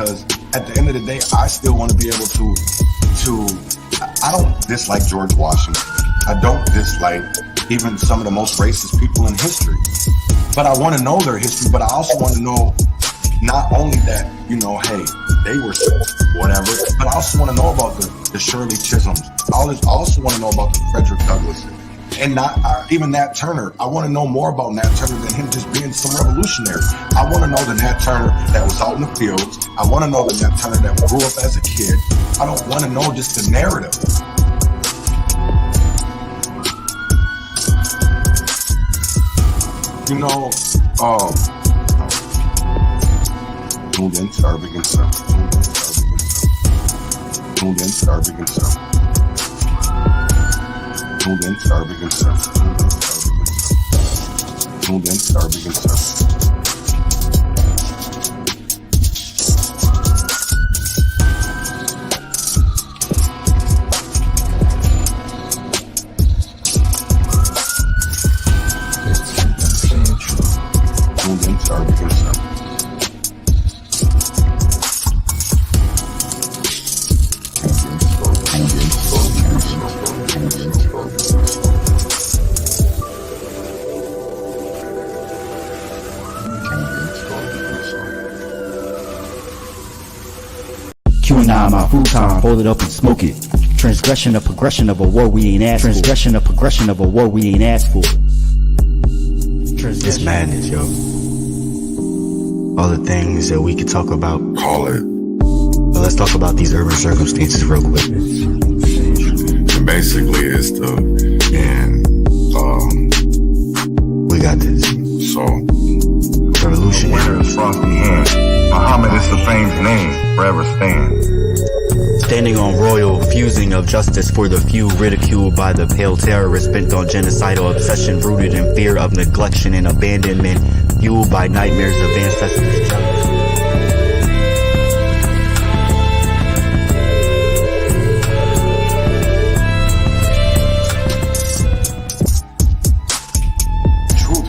because at the end of the day, I still want to be able to I don't dislike George Washington. I don't dislike even some of the most racist people in history. But I want to know their history, but I also want to know not only that, you know, hey, they were whatever, but I also want to know about the Shirley Chisholms. I also want to know about the Frederick Douglass. And not even Nat Turner. I want to know more about Nat Turner than him just being some revolutionary. I want to know the Nat Turner that was out in the fields. I want to know the Nat Turner that grew up as a kid. I don't want to know just the narrative. You know, tuned in to Urban Conservative. Tuned in to Urban Conservative. Tuned in to Urban Conservative. Tuned in to Urban Conservative. Tuned in to Urban Conservative. Q9, my food time, hold it up and smoke it. Transgression, a progression of a war we ain't asked for. Transgression, a progression of a war we ain't asked for. It's madness, yo. All the things that we could talk about. Call it. But let's talk about these urban circumstances real quick. And basically it's we got this. So Revolutionary. Frosty hand. Muhammad is the fame's name, forever stand. Standing on royal fusing of justice for the few, ridiculed by the pale terrorists bent on genocidal obsession, rooted in fear of neglection and abandonment, fueled by nightmares of ancestors' jealousy.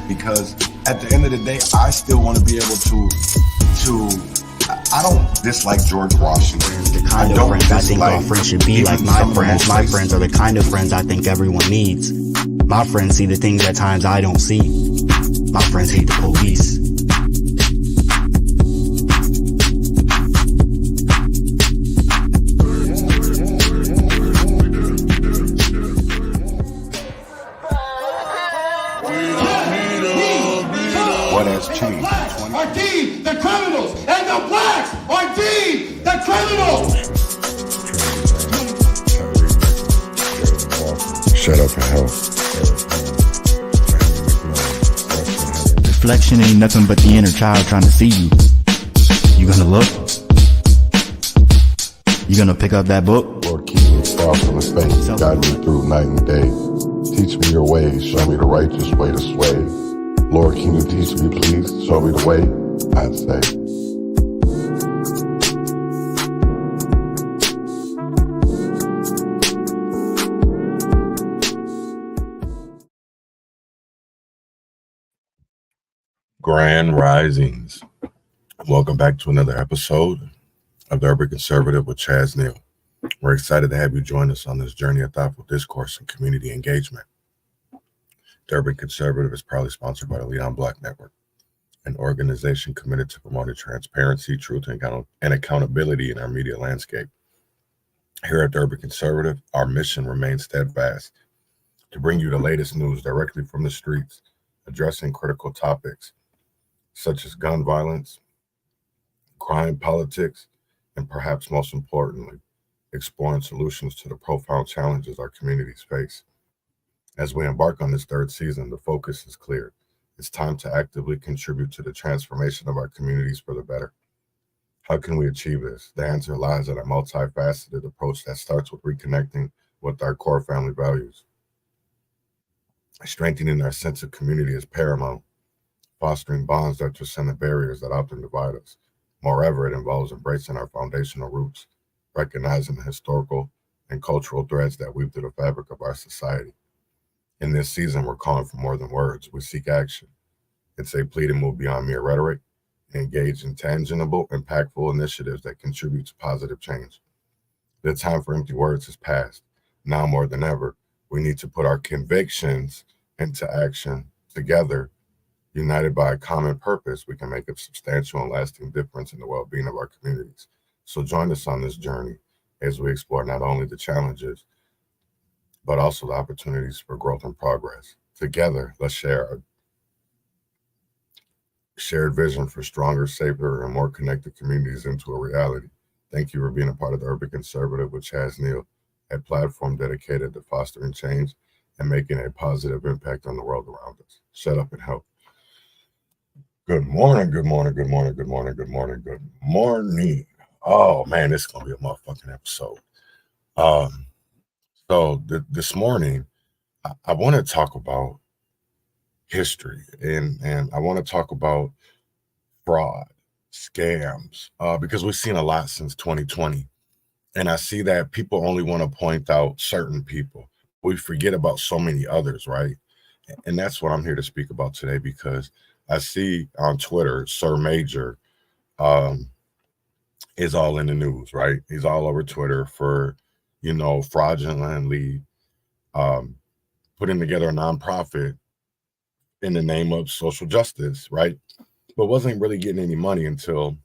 Because at the end of the day, I still want to be able to I don't dislike George Washington. The kind of friends I think our friends should be like my friends. My friends are the kind of friends I think everyone needs. My friends see the things at times I don't see. My friends hate the police. What has changed? Are deemed the criminals, and the blacks are deemed the criminals. Shut up and help. Reflection ain't nothing but the inner child trying to see you. You gonna look? You gonna pick up that book? Lord, keep me far from the faith. Guide me through night and day. Teach me your ways. Show me the righteous way to sway. Lord, can you teach me, please? Show me the way, I'd say. Grand Risings. Welcome back to another episode of the Urban Conservative with Chaz Neal. We're excited to have you join us on this journey of thoughtful discourse and community engagement. The Urban Conservative is proudly sponsored by the Leon Black Network, an organization committed to promoting transparency, truth, and accountability in our media landscape. Here at the Urban Conservative, our mission remains steadfast to bring you the latest news directly from the streets, addressing critical topics such as gun violence, crime, politics, and perhaps most importantly, exploring solutions to the profound challenges our communities face. As we embark on this third season, the focus is clear. It's time to actively contribute to the transformation of our communities for the better. How can we achieve this? The answer lies in a multifaceted approach that starts with reconnecting with our core family values. Strengthening our sense of community is paramount, fostering bonds that transcend the barriers that often divide us. Moreover, it involves embracing our foundational roots, recognizing the historical and cultural threads that weave through the fabric of our society. In this season, we're calling for more than words. We seek action. It's a plea to move beyond mere rhetoric engage in tangible, impactful initiatives that contribute to positive change. The time for empty words has passed. Now more than ever, we need to put our convictions into action. Together, united by a common purpose, we can make a substantial and lasting difference in the well-being of our communities. So join us on this journey as we explore not only the challenges, but also the opportunities for growth and progress. Together, let's share a shared vision for stronger, safer, and more connected communities into a reality. Thank you for being a part of the Urban Conservative with Chaz Neal, a platform dedicated to fostering change and making a positive impact on the world around us. Shut up and help. Good morning, good morning, good morning, good morning, good morning, good morning. Oh man, this is gonna be a motherfucking episode. This morning, I want to talk about history and I want to talk about fraud, scams, because we've seen a lot since 2020. And I see that people only want to point out certain people. We forget about so many others, right? And that's what I'm here to speak about today, because I see on Twitter, Sir Maejor is all in the news, right? He's all over Twitter for, fraudulently putting together a nonprofit in the name of social justice, right? But wasn't really getting any money until,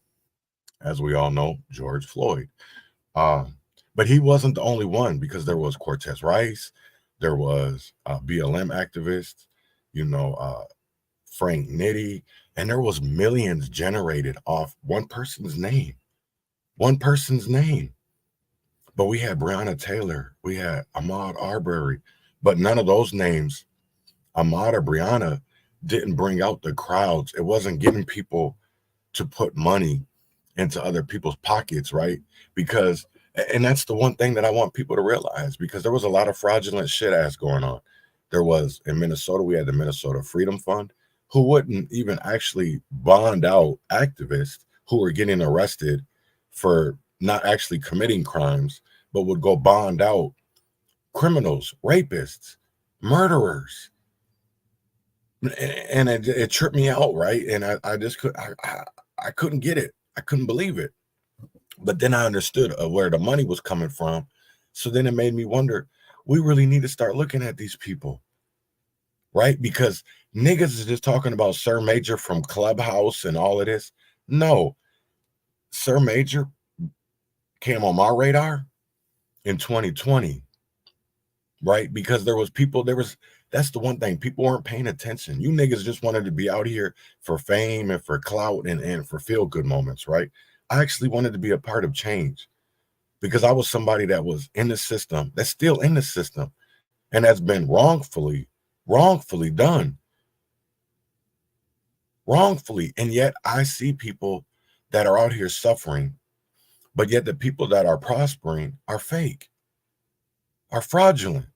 as we all know, George Floyd. But he wasn't the only one, because there was Cortez Rice, there was BLM activists, Frank Nitty, and there was millions generated off one person's name. But we had Breonna Taylor, we had Ahmaud Arbery, but none of those names, Ahmaud or Breonna, didn't bring out the crowds. It wasn't getting people to put money into other people's pockets, right? Because, and that's the one thing that I want people to realize, because there was a lot of fraudulent shit ass going on. There was, in Minnesota, we had the Minnesota Freedom Fund, who wouldn't even actually bond out activists who were getting arrested for not actually committing crimes, but would go bond out criminals, rapists, murderers. And it tripped me out, right? And I just couldn't get it. I couldn't believe it. But then I understood where the money was coming from. So then it made me wonder, we really need to start looking at these people, right? Because niggas is just talking about Sir Maejor from Clubhouse and all of this. No, Sir Maejor came on my radar in 2020, right? Because that's the one thing, people weren't paying attention. You niggas just wanted to be out here for fame and for clout and for feel-good moments, right? I actually wanted to be a part of change, because I was somebody that was in the system, that's still in the system, and has been wrongfully done. And yet I see people that are out here suffering, but yet the people that are prospering are fake, are fraudulent.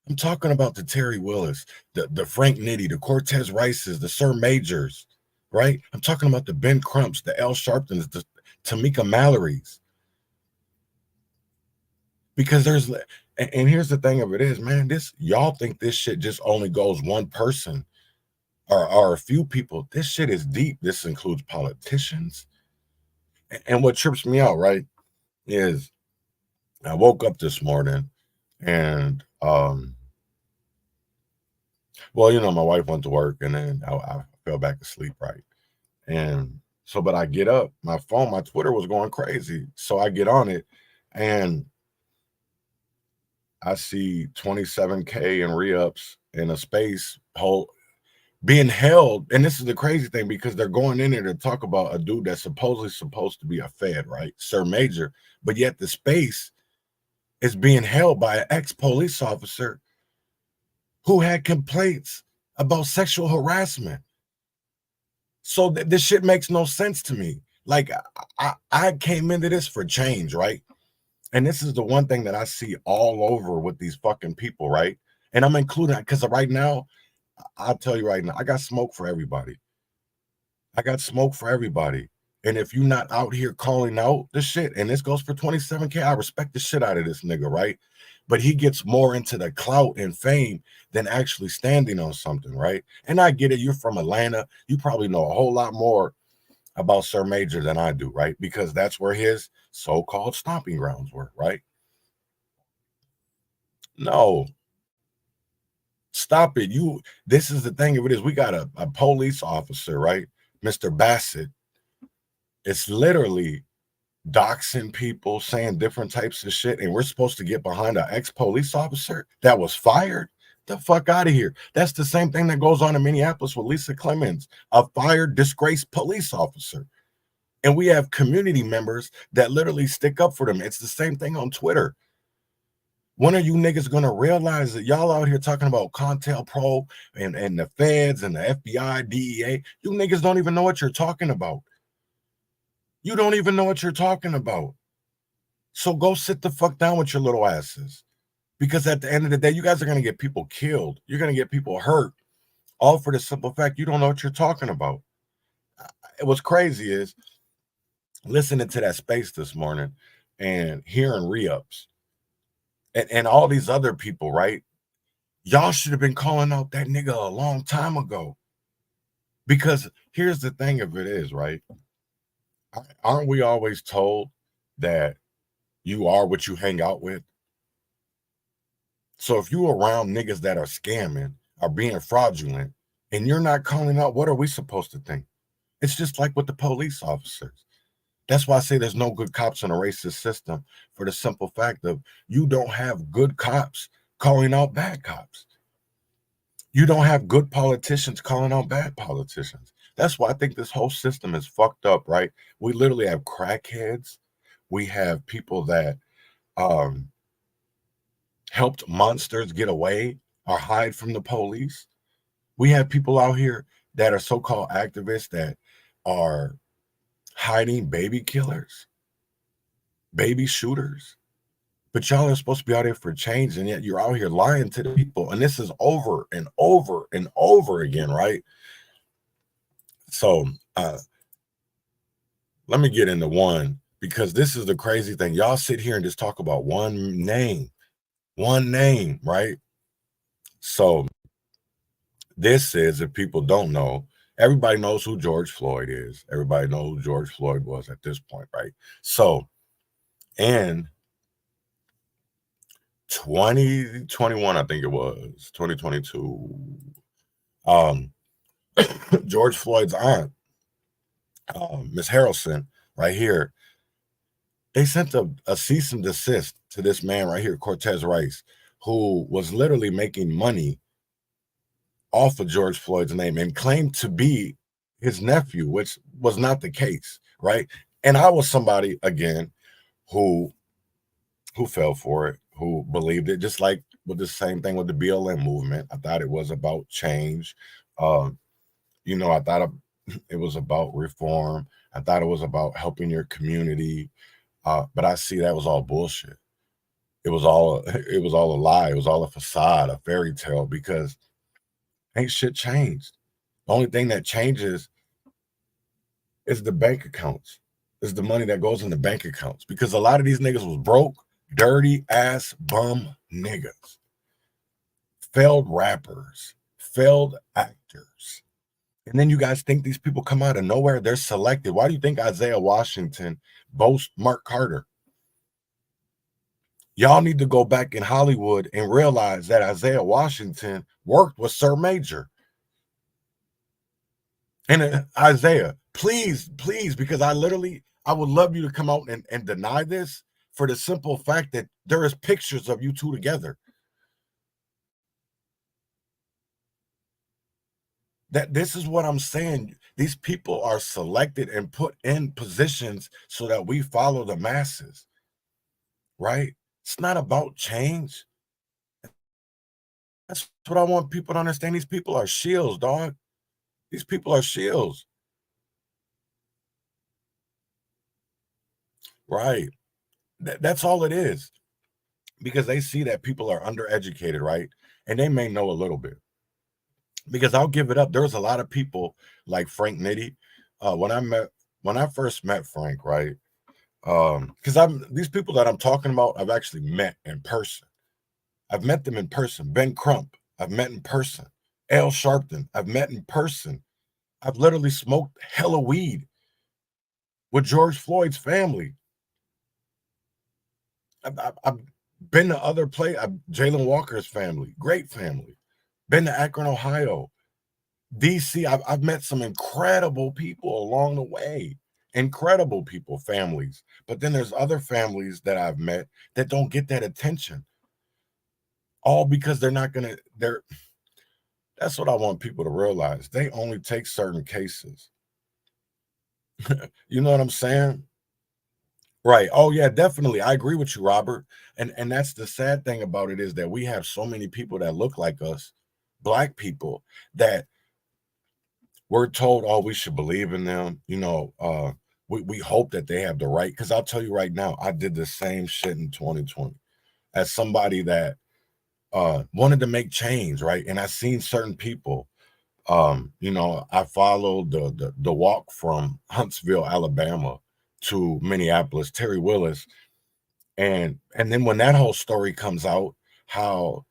I'm talking about the Terry Willis, the Frank Nitty, the Cortez Rices, the Sir Maejors, right? I'm talking about the Ben Crumps, the L Sharptons, the Tamika Mallorys. Because and here's the thing of it is, man, y'all think this shit just only goes one person or a few people. This shit is deep. This includes politicians. And what trips me out, right, is I woke up this morning and, my wife went to work, and then I fell back asleep, right? And so, but I get up, my Twitter was going crazy. So I get on it, and I see 27K in re-ups in a space hole being held. And this is the crazy thing, because they're going in there to talk about a dude that's supposedly supposed to be a Fed, right? Sir Maejor, but yet the space is being held by an ex-police officer who had complaints about sexual harassment. So this shit makes no sense to me. Like, I came into this for change, right? And this is the one thing that I see all over with these fucking people, right? And I'm including, because right now, I'll tell you right now, I got smoke for everybody. And if you're not out here calling out the shit, and this goes for 27K, I respect the shit out of this nigga, right? But he gets more into the clout and fame than actually standing on something, right? And I get it. You're from Atlanta. You probably know a whole lot more about Sir Maejor than I do, right? Because that's where his so-called stomping grounds were, right? No, stop it. This is the thing of it is we got a police officer, right? Mr. Bassett. It's literally doxing people, saying different types of shit, and we're supposed to get behind an ex-police officer that was fired? The fuck out of here. That's the same thing that goes on in Minneapolis with Lisa Clemens, a fired, disgraced police officer. And we have community members that literally stick up for them. It's the same thing on Twitter. When are you niggas gonna realize that y'all out here talking about CONTELPRO and the feds and the FBI, DEA? You niggas don't even know what you're talking about. You don't even know what you're talking about. So go sit the fuck down with your little asses. Because at the end of the day, you guys are going to get people killed. You're going to get people hurt. All for the simple fact you don't know what you're talking about. What's crazy is listening to that space this morning and hearing re-ups and all these other people, right? Y'all should have been calling out that nigga a long time ago. Because here's the thing of it is, right? Aren't we always told that you are what you hang out with? So if you're around niggas that are scamming, are being fraudulent, and you're not calling out, what are we supposed to think? It's just like with the police officers. That's why I say there's no good cops in a racist system, for the simple fact of you don't have good cops calling out bad cops. You don't have good politicians calling out bad politicians. That's why I think this whole system is fucked up, right? We literally have crackheads. We have people that helped monsters get away or hide from the police. We have people out here that are so-called activists that are hiding baby killers, baby shooters. But y'all are supposed to be out here for change, and yet you're out here lying to the people. And this is over and over and over again, right? So let me get into one, because this is the crazy thing. Y'all sit here and just talk about one name, right? So this is, if people don't know, everybody knows who George Floyd is. Everybody knows who George Floyd was at this point, right? So in 2021, I think it was 2022, George Floyd's aunt, Miss Harrelson, right here, they sent a cease and desist to this man right here, Cortez Rice, who was literally making money off of George Floyd's name and claimed to be his nephew, which was not the case, right? And I was somebody, again, who fell for it, who believed it, just like with the same thing with the BLM movement. I thought it was about change. I thought it was about reform. I thought it was about helping your community. But I see that was all bullshit. It was all a lie. It was all a facade, a fairy tale, because ain't shit changed. The only thing that changes is the bank accounts. Is the money that goes in the bank accounts, because a lot of these niggas was broke, dirty ass bum niggas, failed rappers, failed actors. And then you guys think these people come out of nowhere? They're selected. Why do you think Isaiah Washington boasts Mark Carter? Y'all need to go back in Hollywood and realize that Isaiah Washington worked with Sir Maejor. And Isaiah, please, because I would love you to come out and deny this, for the simple fact that there is pictures of you two together. That this is what I'm saying. These people are selected and put in positions so that we follow the masses, right? It's not about change. That's what I want people to understand. These people are shields, dog. These people are shields. Right. That's all it is. Because they see that people are undereducated, right? And they may know a little bit. Because I'll give it up. There's a lot of people like Frank Nitty. When I first met Frank, right? Because these people that I'm talking about, I've actually met in person. I've met them in person. Ben Crump, I've met in person. Al Sharpton, I've met in person. I've literally smoked hella weed with George Floyd's family. I've been to other places. Jalen Walker's family, great family. Been to Akron, Ohio, DC. I've met some incredible people along the way. Incredible people, families. But then there's other families that I've met that don't get that attention. All because they're not gonna. That's what I want people to realize. They only take certain cases. You know what I'm saying? Right. Oh yeah, definitely. I agree with you, Robert. And that's the sad thing about it, is that we have so many people that look like us, Black people, that we're told, oh, we should believe in them. We hope that they have the right. Because I'll tell you right now, I did the same shit in 2020 as somebody that wanted to make change, right? And I seen certain people. I followed the walk from Huntsville, Alabama to Minneapolis, Terry Willis. And then when that whole story comes out, how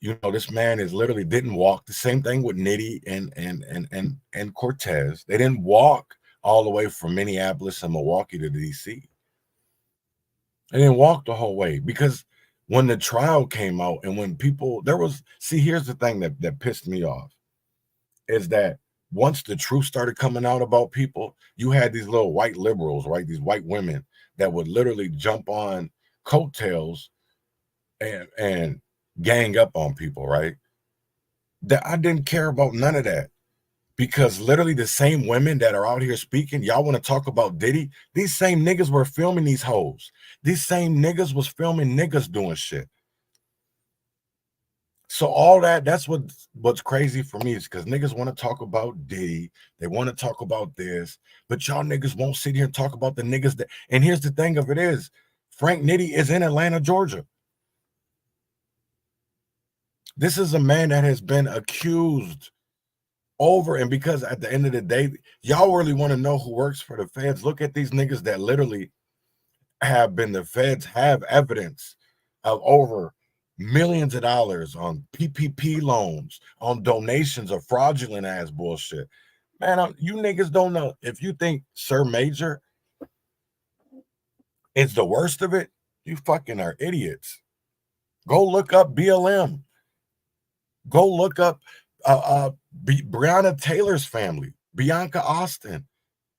this man is literally didn't walk. The same thing with Nitty and Cortez. They didn't walk all the way from Minneapolis and Milwaukee to DC. They didn't walk the whole way, because when the trial came out and when people here's the thing that pissed me off, is that once the truth started coming out about people, you had these little white liberals, right? These white women that would literally jump on coattails and gang up on people, right? That I didn't care about none of that, because literally the same women that are out here speaking, y'all want to talk about Diddy? These same niggas were filming these hoes. These same niggas was filming niggas doing shit. So all that's what's crazy for me, is because niggas want to talk about Diddy, they want to talk about this, but y'all niggas won't sit here and talk about the niggas that. And here's the thing of it is, Frank Nitty is in Atlanta, Georgia. This is a man that has been accused over, and because at the end of the day, y'all really want to know who works for the feds. Look at these niggas that literally have been, the feds have evidence of over millions of dollars on PPP loans, on donations of fraudulent ass bullshit. Man, you niggas don't know. If you think Sir Maejor is the worst of it, you fucking are idiots. Go look up BLM. Go look up Breonna Taylor's family, Bianca Austin,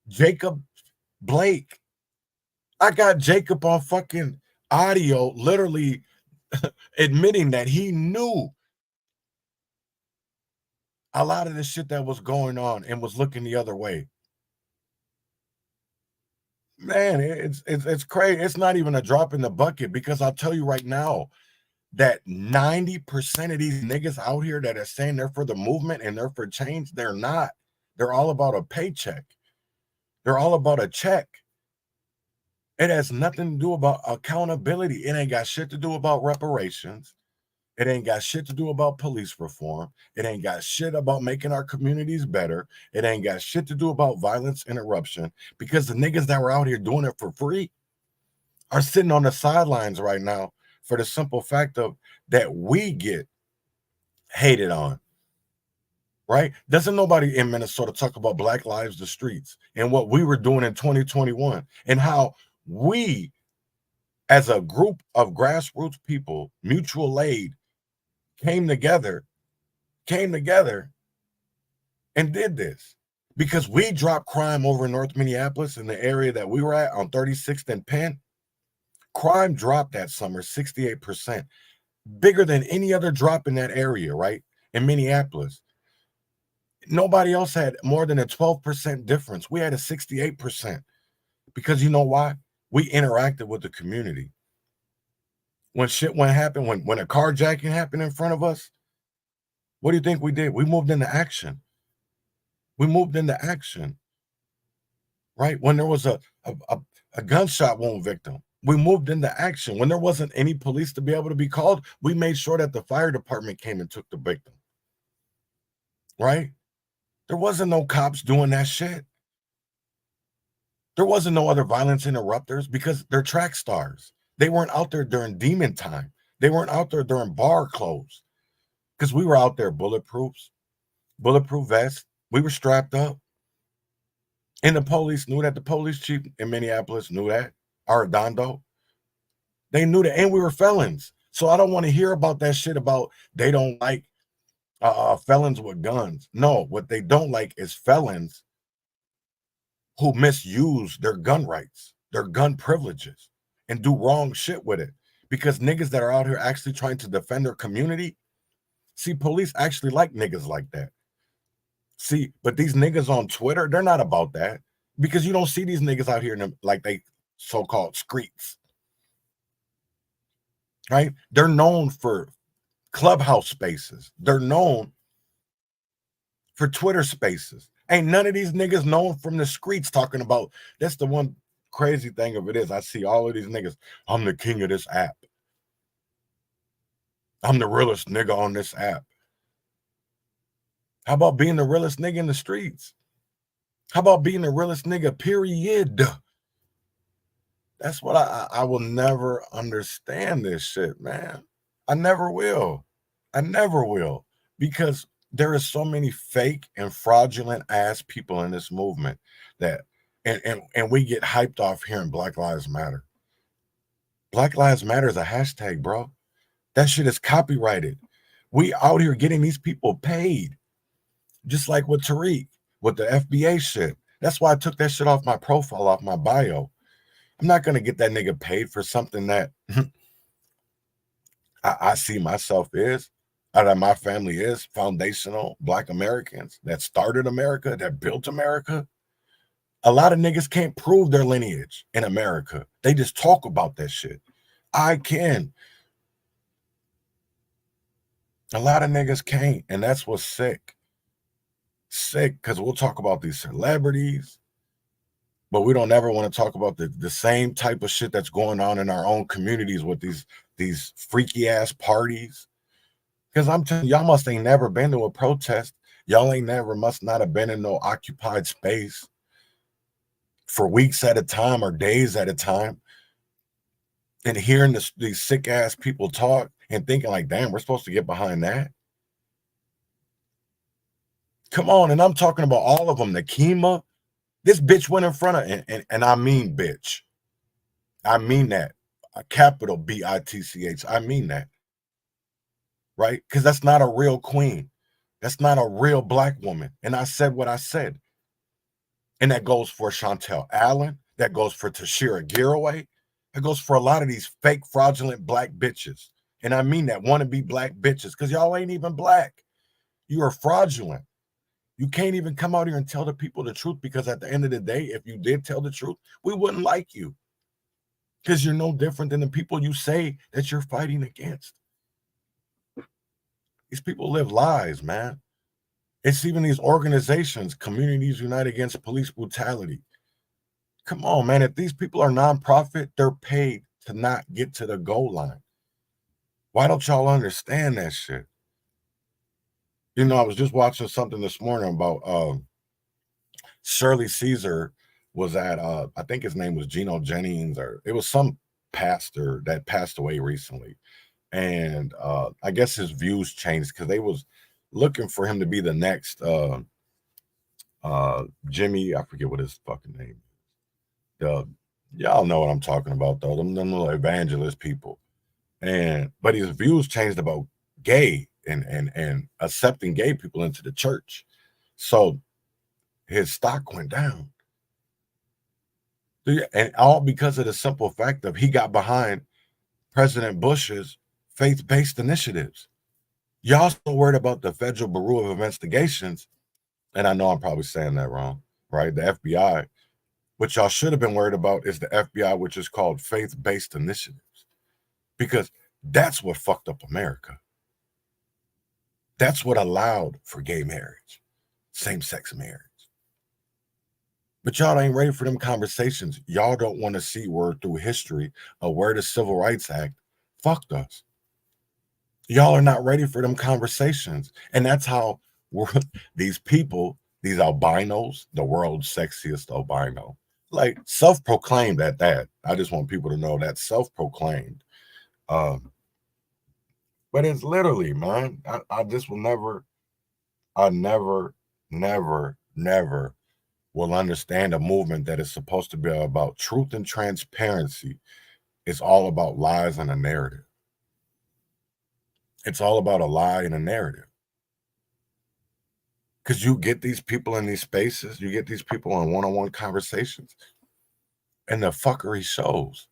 Jacob Blake. I got Jacob on fucking audio literally admitting that he knew a lot of the shit that was going on and was looking the other way. Man, it's crazy. It's not even a drop in the bucket, because I'll tell you right now that 90% of these niggas out here that are saying they're for the movement and they're for change, they're not. They're all about a paycheck. They're all about a check. It has nothing to do about accountability. It ain't got shit to do about reparations. It ain't got shit to do about police reform. It ain't got shit about making our communities better. It ain't got shit to do about violence interruption, because the niggas that were out here doing it for free are sitting on the sidelines right now for the simple fact of that we get hated on. Right? Doesn't nobody in Minnesota talk about Black Lives the Streets and what we were doing in 2021 and how we, as a group of grassroots people, mutual aid, came together and did this, because we dropped crime over in North Minneapolis, in the area that we were at on 36th and Penn. Crime dropped that summer 68%, bigger than any other drop in that area, right? In Minneapolis. Nobody else had more than a 12% difference. We had a 68%, because you know why? We interacted with the community. When shit happened, when a carjacking happened in front of us, what do you think we did? We moved into action. Right? When there was a gunshot wound victim, we moved into action. When there wasn't any police to be able to be called, we made sure that the fire department came and took the victim. Right? There wasn't no cops doing that shit. There wasn't no other violence interrupters, because they're track stars. They weren't out there during demon time. They weren't out there during bar close, because we were out there bulletproof vests. We were strapped up. And the police knew that. The police chief in Minneapolis knew that. Arredondo. They knew that. And we were felons. So I don't want to hear about that shit about they don't like felons with guns. No, what they don't like is felons who misuse their gun rights, their gun privileges, and do wrong shit with it. Because niggas that are out here actually trying to defend their community, see, police actually like niggas like that. See, but these niggas on Twitter, they're not about that, because you don't see these niggas out here in them, like they so-called streets, right? They're known for clubhouse spaces. They're known for Twitter spaces. Ain't none of these niggas known from the streets talking about, that's the one crazy thing of it is, I see all of these niggas, I'm the king of this app. I'm the realest nigga on this app. How about being the realest nigga in the streets? How about being the realest nigga, period? That's what I will never understand this shit, man. I never will. I never will. Because there is so many fake and fraudulent ass people in this movement that, and we get hyped off hearing Black Lives Matter. Black Lives Matter is a hashtag, bro. That shit is copyrighted. We out here getting these people paid. Just like with Tariq, with the FBA shit. That's why I took that shit off my profile, off my bio. I'm not going to get that nigga paid for something that I see myself is, or that my family is, foundational Black Americans that started America, that built America. A lot of niggas can't prove their lineage in America. They just talk about that shit. I can. A lot of niggas can't, and that's what's sick. Sick, because we'll talk about these celebrities, but we don't ever want to talk about the same type of shit that's going on in our own communities with these freaky ass parties. Because I'm telling y'all must ain't never been to a protest. Y'all ain't never must not have been in no occupied space for weeks at a time or days at a time, and hearing these sick ass people talk and thinking like, damn, we're supposed to get behind that. Come on, and I'm talking about all of them. Nakima, this bitch went in front of, and I mean bitch. I mean that. A capital B-I-T-C-H. I mean that. Right? Because that's not a real queen. That's not a real Black woman. And I said what I said. And that goes for Chantel Allen. That goes for Tashira Giraway. That goes for a lot of these fake, fraudulent Black bitches. And I mean that, wannabe Black bitches, because y'all ain't even Black. You are fraudulent. You can't even come out here and tell the people the truth, because at the end of the day, if you did tell the truth, we wouldn't like you, because you're no different than the people you say that you're fighting against. These people live lies, man. It's even these organizations, Communities Unite Against Police Brutality. Come on, man. If these people are nonprofit, they're paid to not get to the goal line. Why don't y'all understand that shit? You know, I was just watching something this morning about Shirley Caesar was at, I think his name was Geno Jennings, or it was some pastor that passed away recently. And I guess his views changed because they was looking for him to be the next Jimmy, I forget what his fucking name is. Y'all know what I'm talking about, though. Them little evangelist people. But his views changed about gay and accepting gay people into the church. So his stock went down. And all because of the simple fact of he got behind President Bush's faith-based initiatives. Y'all still worried about the Federal Bureau of Investigations, and I know I'm probably saying that wrong, right? The FBI. What y'all should have been worried about is the FBI, which is called faith-based initiatives, because that's what fucked up America. That's what allowed for gay marriage, same-sex marriage. But y'all ain't ready for them conversations. Y'all don't want to see where through history or where the Civil Rights Act fucked us. Y'all are not ready for them conversations. And that's how these people, these albinos, the world's sexiest albino, like self-proclaimed at that. I just want people to know that self-proclaimed. But it's literally, man, I just will never will understand a movement that is supposed to be about truth and transparency is all about lies and a narrative. It's all about a lie and a narrative. Because you get these people in these spaces, you get these people in one-on-one conversations, and the fuckery shows.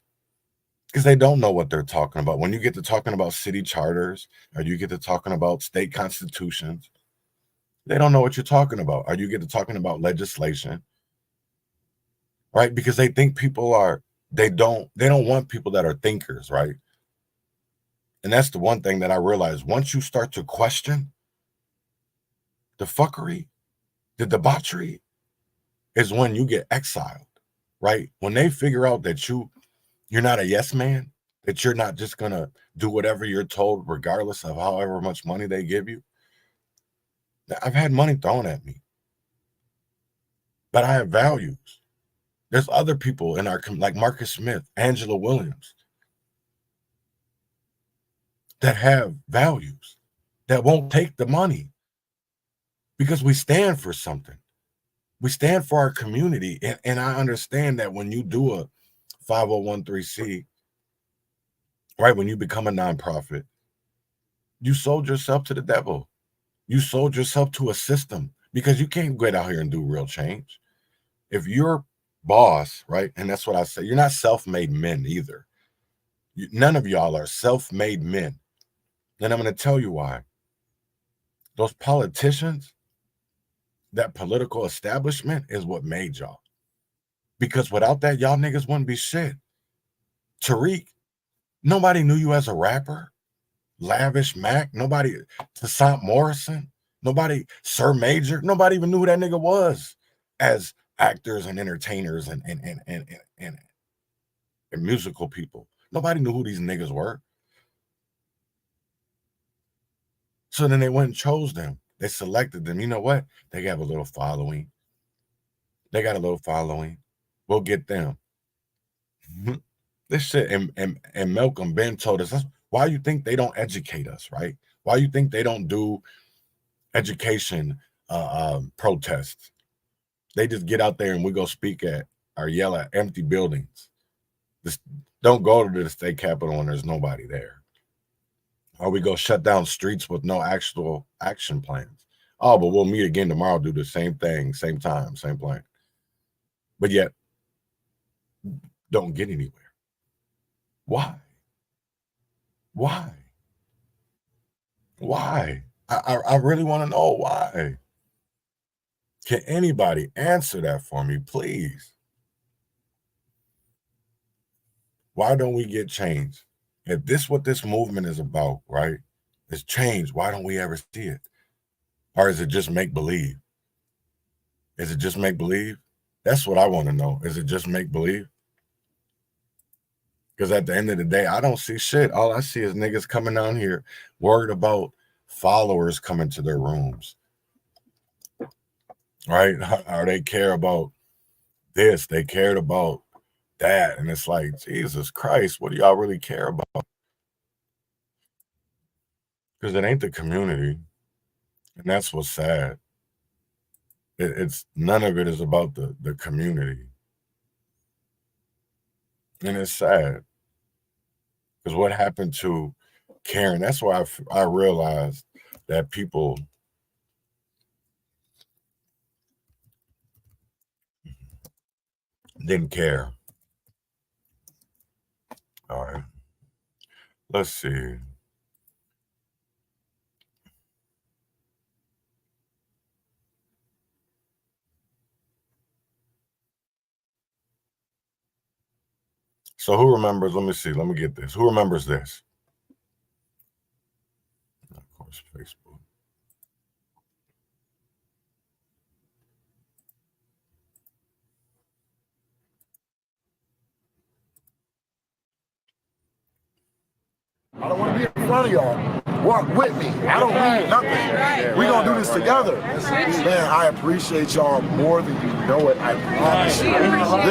Because they don't know what they're talking about. When you get to talking about city charters, or you get to talking about state constitutions, they don't know what you're talking about. Or you get to talking about legislation, right? Because they think people are, they don't want people that are thinkers, right? And that's the one thing that I realized. Once you start to question the fuckery, the debauchery, is when you get exiled, right? When they figure out that you're not a yes man, that you're not just gonna do whatever you're told, regardless of however much money they give you. I've had money thrown at me, but I have values. There's other people in our, like Marcus Smith, Angela Williams, that have values, that won't take the money, because we stand for something. We stand for our community. And I understand that when you do a 501(c), right, when you become a nonprofit, you sold yourself to the devil. You sold yourself to a system, because you can't get out here and do real change. If your boss, right, and that's what I say, you're not self-made men either. None of y'all are self-made men. And I'm going to tell you why. Those politicians, that political establishment is what made y'all. Because without that, y'all niggas wouldn't be shit. Tariq, nobody knew you as a rapper. Lavish Mac, nobody, Toussaint Morrison, nobody, Sir Maejor, nobody even knew who that nigga was as actors and entertainers and musical people. Nobody knew who these niggas were. So then they went and chose them. They selected them. You know what? They have a little following. They got a little following. We'll get them. This shit, and Malcolm Ben told us, that's why you think they don't educate us, right? Why you think they don't do education protests? They just get out there and we go speak at or yell at empty buildings. Just don't go to the state capitol and there's nobody there. Or we go shut down streets with no actual action plans. Oh, but we'll meet again tomorrow, do the same thing, same time, same plan. But yet, don't get anywhere. Why? Why? Why? I really want to know why. Can anybody answer that for me, please? Why don't we get change? If this is what this movement is about, right, is change, why don't we ever see it? Or is it just make-believe? Is it just make-believe? That's what I want to know. Is it just make-believe? Because at the end of the day, I don't see shit. All I see is niggas coming down here worried about followers coming to their rooms, right? Or they care about this, they cared about that. And it's like, Jesus Christ, what do y'all really care about? Because it ain't the community. And that's what's sad. It's none of it is about the community. And it's sad. Because what happened to Karen, that's why I realized that people didn't care. All right. Let's see. So who remembers? Let me see. Let me get this. Who remembers this? Of course, Facebook. I don't want to be in front of y'all. Walk with me. I don't need nothing. We're going to do this together. Man, I appreciate y'all more than you know it. I promise you.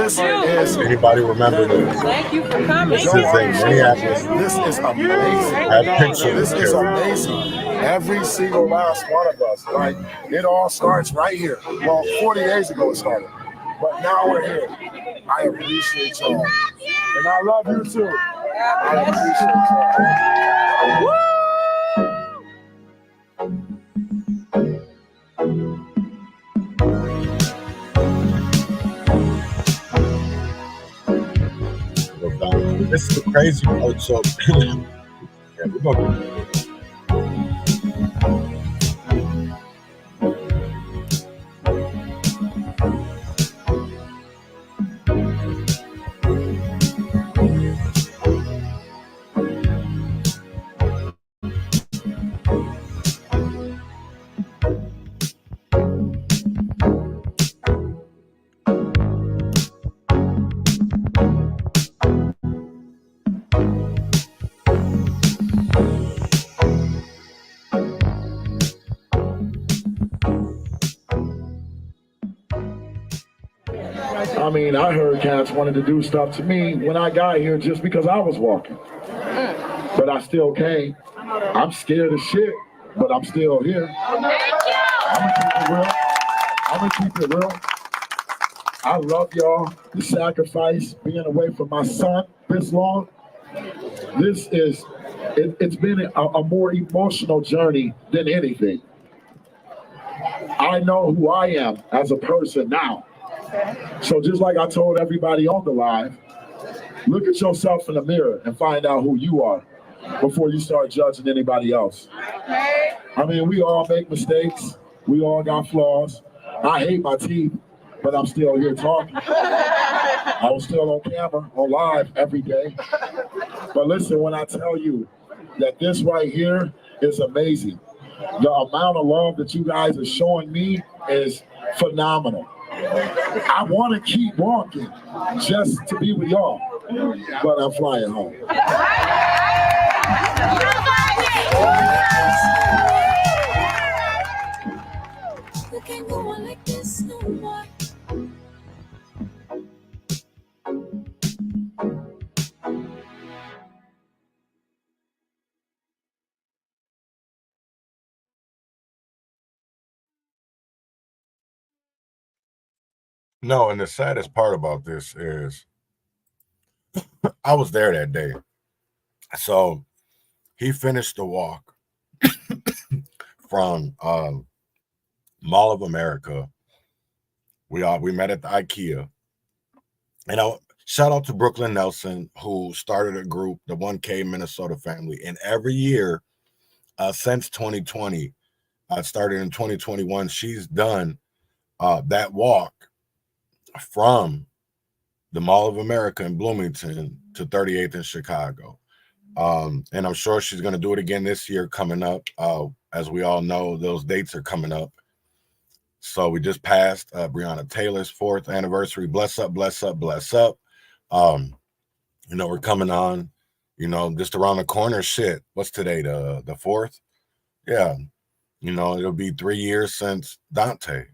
This is... Anybody remember this? Thank you for coming. This is in Minneapolis. This is amazing. This is amazing. Every single last one of us, right? It all starts right here. Well, 40 days ago it started. But now we're here. I appreciate y'all. And I love you too. I appreciate y'all. This is the crazy part. So, yeah, we're gonna. I mean, I heard cats wanted to do stuff to me when I got here just because I was walking. But I still came. I'm scared as shit, but I'm still here. I'm gonna keep it real. I'm gonna keep it real. I love y'all. The sacrifice, being away from my son this long. This is, it's been a more emotional journey than anything. I know who I am as a person now. So just like I told everybody on the live, look at yourself in the mirror and find out who you are before you start judging anybody else. I mean, we all make mistakes. We all got flaws. I hate my teeth, but I'm still here talking. I was still on camera, on live every day. But listen, when I tell you that this right here is amazing, the amount of love that you guys are showing me is phenomenal. I want to keep walking just to be with y'all, but I'm flying home. We can't go on like this no more. No, and the saddest part about this is I was there that day. So he finished the walk from Mall of America. We met at the IKEA. And shout out to Brooklyn Nelson, who started a group, the 1K Minnesota family. And every year since 2020, started in 2021, she's done that walk from the Mall of America in Bloomington to 38th in Chicago. And I'm sure she's going to do it again this year coming up. As we all know, those dates are coming up. So we just passed Breonna Taylor's 4th anniversary. Bless up, bless up, bless up. We're coming on, just around the corner. Shit, what's today, the 4th? Yeah, it'll be 3 years since Dante.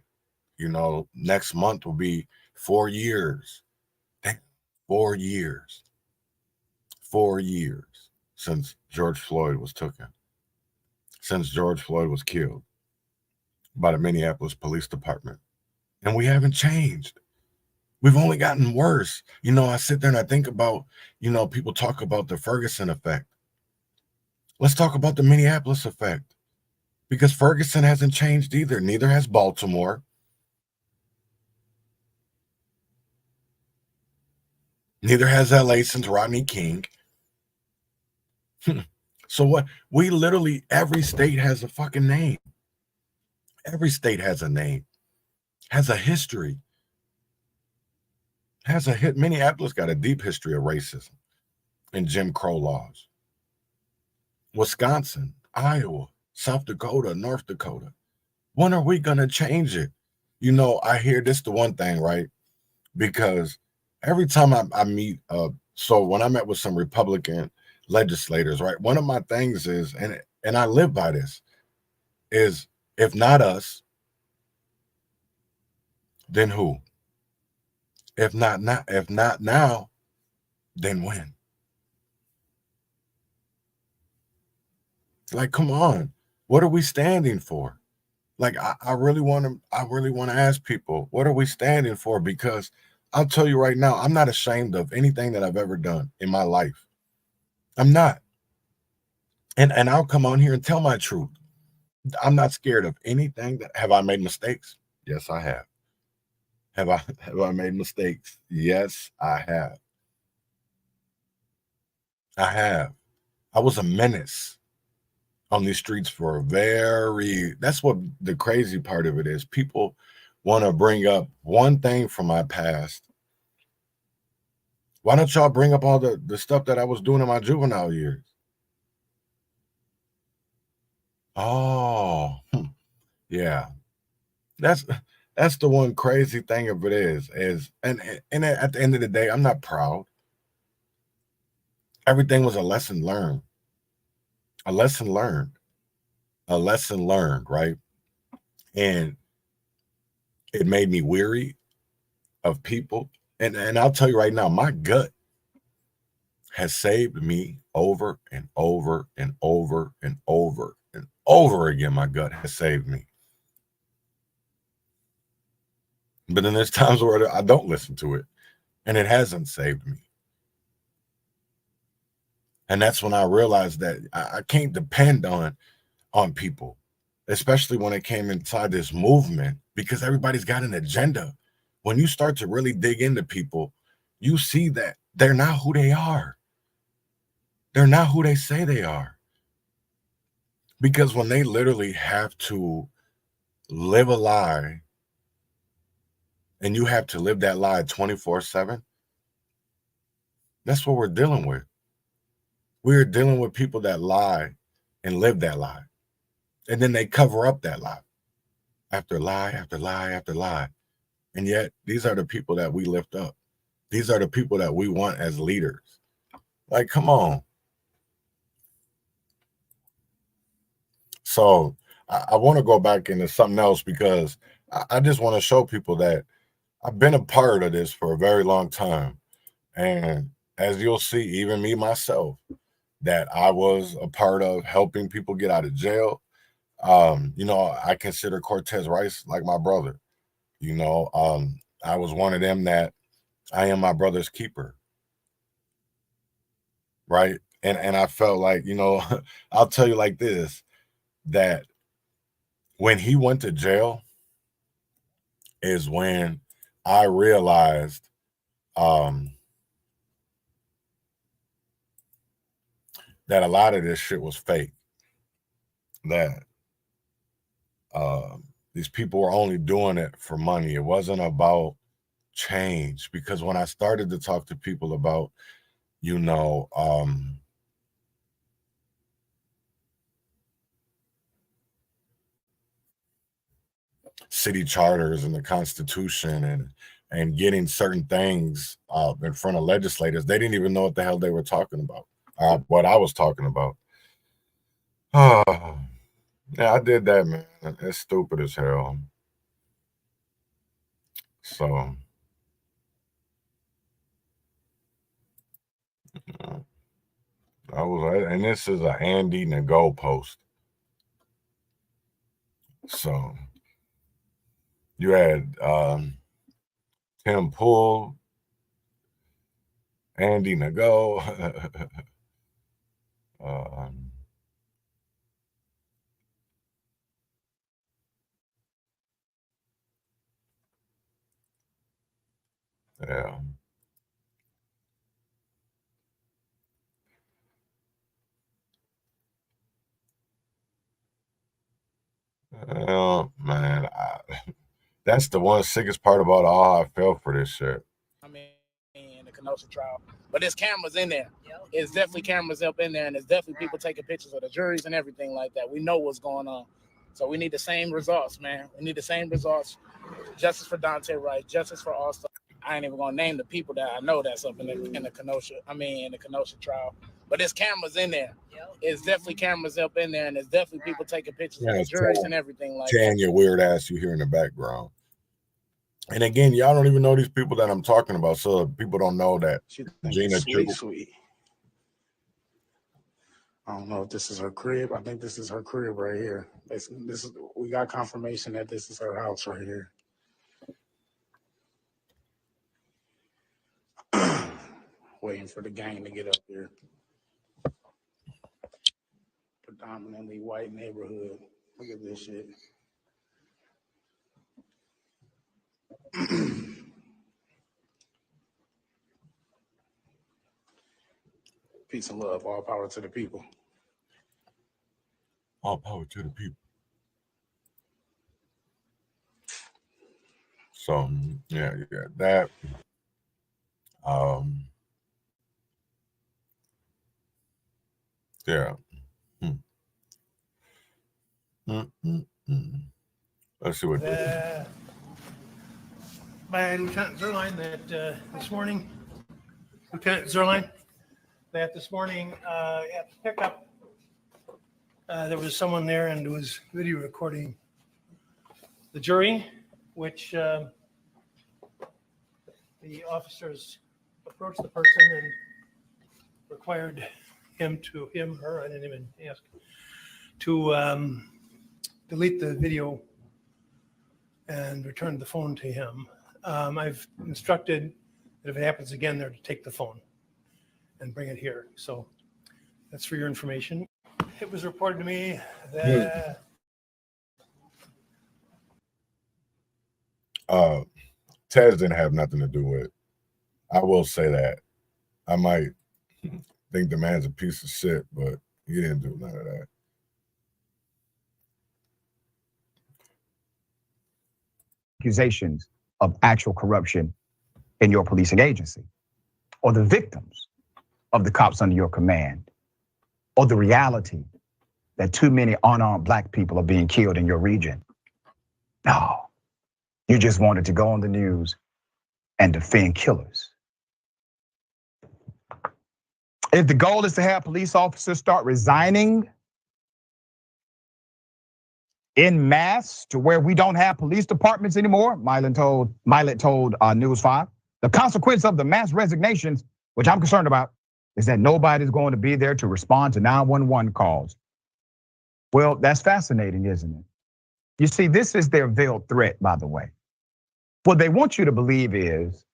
Next month will be 4 years. 4 years. 4 years since George Floyd was taken. Since George Floyd was killed by the Minneapolis Police Department. And we haven't changed. We've only gotten worse. I sit there and I think about, people talk about the Ferguson effect. Let's talk about the Minneapolis effect. Because Ferguson hasn't changed either. Neither has Baltimore. Neither has LA since Rodney King. So what? We literally, every state has a fucking name. Every state has a name, has a history, Minneapolis got a deep history of racism and Jim Crow laws. Wisconsin, Iowa, South Dakota, North Dakota. When are we going to change it? I hear this the one thing, right? Because every time I meet, so when I met with some Republican legislators, right, one of my things is, and I live by this, is if not us, then who? If not now, then when? Like, come on. What are we standing for? Like I really want to ask people, what are we standing for? Because I'll tell you right now, I'm not ashamed of anything that I've ever done in my life. I'm not. And I'll come on here and tell my truth. I'm not scared of anything. Have I made mistakes? Yes, I have. Have I made mistakes? Yes, I have. I have. I was a menace on these streets for that's what the crazy part of it is. People want to bring up one thing from my past. Why don't y'all bring up all the stuff that I was doing in my juvenile years? Oh, yeah. That's the one crazy thing of it is and at the end of the day, I'm not proud. Everything was a lesson learned. A lesson learned. A lesson learned, right? And it made me weary of people. And I'll tell you right now, my gut has saved me over and over and over and over and over again. My gut has saved me. But then there's times where I don't listen to it, and it hasn't saved me. And that's when I realized that I can't depend on people, especially when it came inside this movement, because everybody's got an agenda. When you start to really dig into people, you see that they're not who they are. They're not who they say they are. Because when they literally have to live a lie, and you have to live that lie 24/7, that's what we're dealing with. We're dealing with people that lie and live that lie. And then they cover up that lie after lie after lie after lie. And yet these are the people that we lift up. These are the people that we want as leaders. Like, come on. So I want to go back into something else, because I just want to show people that I've been a part of this for a very long time. And as you'll see, even me myself, that I was a part of helping people get out of jail. I consider Cortez Rice like my brother. I was one of them that I am my brother's keeper. Right. And I felt like, I'll tell you like this, that when he went to jail is when I realized that a lot of this shit was fake. That these people were only doing it for money. It wasn't about change. Because when I started to talk to people about, city charters and the Constitution and getting certain things in front of legislators, they didn't even know what the hell they were talking about, what I was talking about. Yeah, I did that, man. It's stupid as hell. So, and this is an Andy Nago post. So, you had Tim Pool, Andy Nago, yeah. Man, that's the one sickest part about all I felt for this shit. I mean, in the Kenosha trial, but there's cameras in there. It's definitely cameras up in there, and there's definitely people taking pictures of the juries and everything like that. We know what's going on, so we need the same results, man. We need the same results. Justice for Dante Wright, justice for all stuff. I ain't even gonna name the people that I know that's up in the Kenosha. In the Kenosha trial, but there's cameras in there. It's definitely cameras up in there, and there's definitely people taking pictures of the juries and everything like that. Your weird ass you hear in the background. And again, y'all don't even know these people that I'm talking about, so people don't know that Gina sweet. I don't know if this is her crib. I think this is her crib right here. We got confirmation that this is her house right here. Waiting for the gang to get up here. Predominantly white neighborhood. Look at this shit. Peace and love. All power to the people. All power to the people. So yeah, that. Yeah. Let's see what. By Lieutenant Zerline that this morning, Lieutenant Zerline, that this morning at the pickup, there was someone there and was video recording the jury, which the officers approached the person and required him, her, I didn't even ask, to delete the video and return the phone to him. I've instructed that if it happens again, they're to take the phone and bring it here. So that's for your information. It was reported to me that Tez didn't have nothing to do with it. I will say that. I might think the man's a piece of shit, but he didn't do none of that. Accusations of actual corruption in your policing agency, or the victims of the cops under your command, or the reality that too many unarmed Black people are being killed in your region. No, you just wanted to go on the news and defend killers. If the goal is to have police officers start resigning en masse to where we don't have police departments anymore, Milet told News 5, the consequence of the mass resignations, which I'm concerned about, is that nobody's going to be there to respond to 911 calls. Well, that's fascinating, isn't it? You see, this is their veiled threat, by the way. What they want you to believe is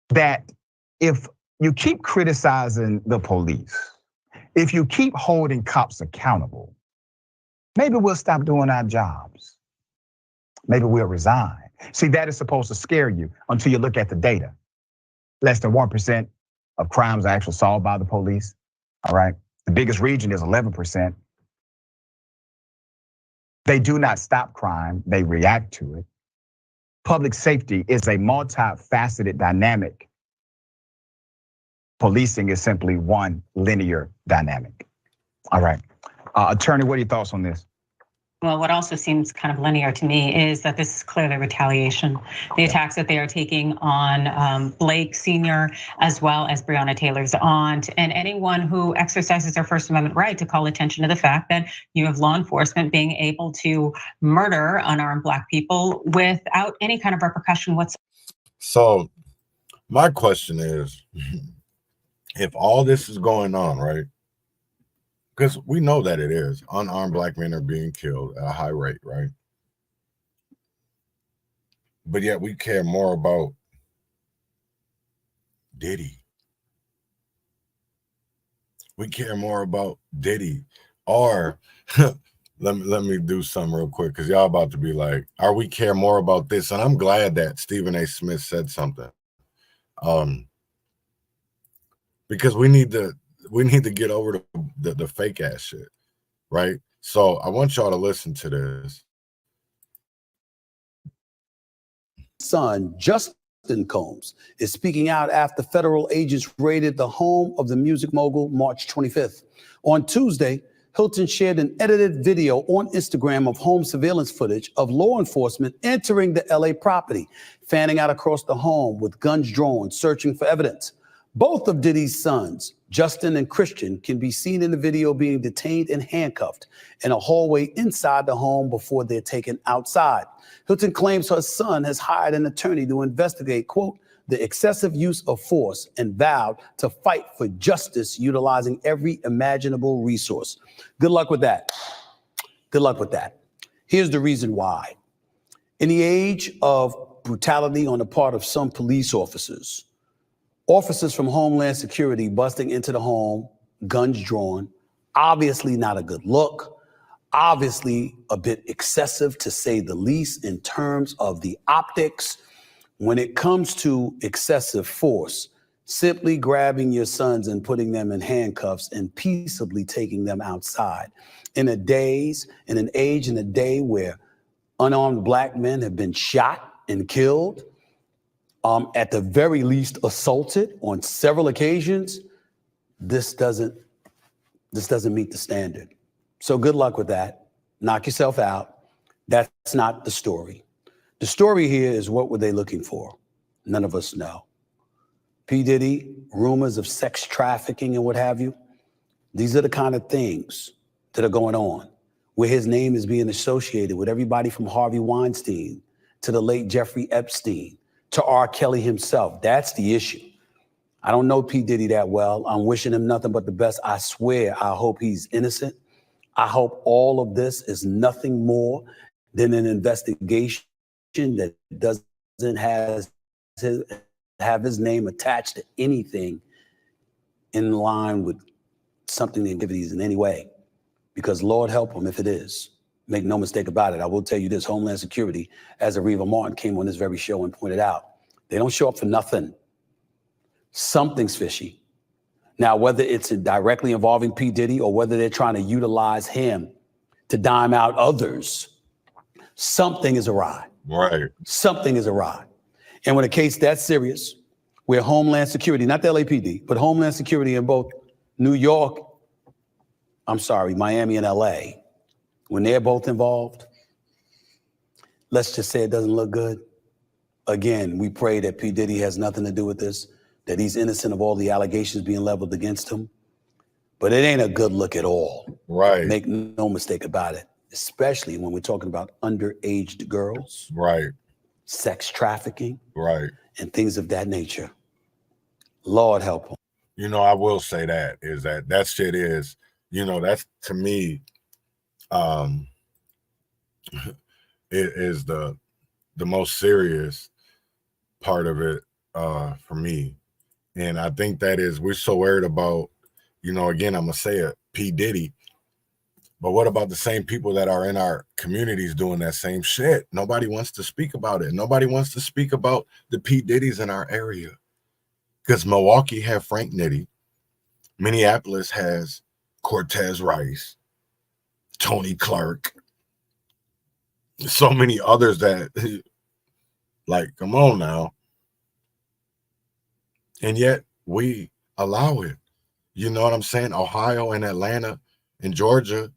that if you keep criticizing the police, if you keep holding cops accountable, maybe we'll stop doing our jobs. Maybe we'll resign. See, that is supposed to scare you until you look at the data. Less than 1% of crimes are actually solved by the police, all right? The biggest region is 11%. They do not stop crime, they react to it. Public safety is a multifaceted dynamic. Policing is simply one linear dynamic. All right, Attorney, what are your thoughts on this? Well, what also seems kind of linear to me is that this is clearly retaliation. The attacks that they are taking on Blake Sr. as well as Breonna Taylor's aunt and anyone who exercises their First Amendment right to call attention to the fact that you have law enforcement being able to murder unarmed Black people without any kind of repercussion whatsoever. So my question is, if all this is going on, right? Because we know that it is. Unarmed Black men are being killed at a high rate, right? But yet we care more about Diddy. We care more about Diddy. Or let me do something real quick, because y'all about to be like, are we care more about this? And I'm glad that Stephen A. Smith said something. Because we need to get over the fake ass shit, right? So I want y'all to listen to this. Son, Justin Combs, is speaking out after federal agents raided the home of the music mogul March 25th. On Tuesday, Hilton shared an edited video on Instagram of home surveillance footage of law enforcement entering the LA property, fanning out across the home with guns drawn, searching for evidence. Both of Diddy's sons, Justin and Christian, can be seen in the video being detained and handcuffed in a hallway inside the home before they're taken outside. Hilton claims her son has hired an attorney to investigate, quote, the excessive use of force and vowed to fight for justice utilizing every imaginable resource. Good luck with that. Good luck with that. Here's the reason why. In the age of brutality on the part of some police officers, officers from Homeland Security busting into the home, guns drawn, obviously not a good look, obviously a bit excessive to say the least in terms of the optics. When it comes to excessive force, simply grabbing your sons and putting them in handcuffs and peaceably taking them outside. In an age and a day where unarmed black men have been shot and killed, at the very least assaulted on several occasions, this doesn't meet the standard. So good luck with that. Knock yourself out. That's not the story. The story here is, what were they looking for? None of us know. P. Diddy, rumors of sex trafficking and what have you. These are the kind of things that are going on, where his name is being associated with everybody from Harvey Weinstein to the late Jeffrey Epstein to R. Kelly himself. That's the issue. I don't know P. Diddy that well. I'm wishing him nothing but the best. I swear, I hope he's innocent. I hope all of this is nothing more than an investigation that doesn't have his name attached to anything in line with something the activities in any way. Because Lord help him if it is. Make no mistake about it. I will tell you this, Homeland Security, as Areva Martin came on this very show and pointed out, they don't show up for nothing. Something's fishy. Now, whether it's directly involving P. Diddy or whether they're trying to utilize him to dime out others, something is awry. Right. Something is awry. And when a case that serious, where Homeland Security, not the LAPD, but Homeland Security in both Miami and LA, when they're both involved, let's just say it doesn't look good. Again, we pray that P. Diddy has nothing to do with this, that he's innocent of all the allegations being leveled against him. But it ain't a good look at all. Right. Make no mistake about it, especially when we're talking about underage girls. Right. Sex trafficking. Right. And things of that nature. Lord help them. You know, I will say that shit is, you know, that's to me, it is the most serious part of it for me. And I think that is, we're so worried about, you know, again, I'm gonna say it, P. Diddy, but what about the same people that are in our communities doing that same shit? Nobody wants to speak about it. Nobody wants to speak about the P. Diddies in our area. Because Milwaukee had Frank Nitty, Minneapolis has Cortez Rice, Tony Clark, so many others that, like, come on now. And yet we allow it. You know what I'm saying? Ohio and Atlanta and Georgia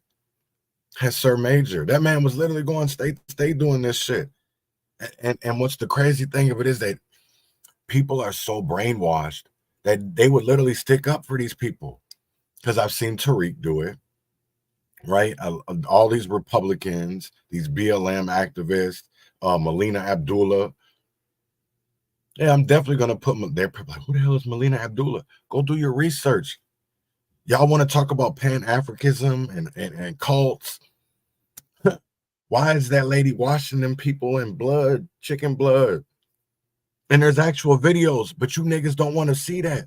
has Sir Maejor. That man was literally going state to state doing this shit. And what's the crazy thing of it is that people are so brainwashed that they would literally stick up for these people. Because I've seen Tariq do it, right? All these Republicans, these BLM activists, Melina Abdullah. Yeah, I'm definitely going to put them there. Like, who the hell is Melina Abdullah? Go do your research. Y'all want to talk about Pan-Africanism and cults? Why is that lady washing them people in blood, chicken blood? And there's actual videos, but you niggas don't want to see that.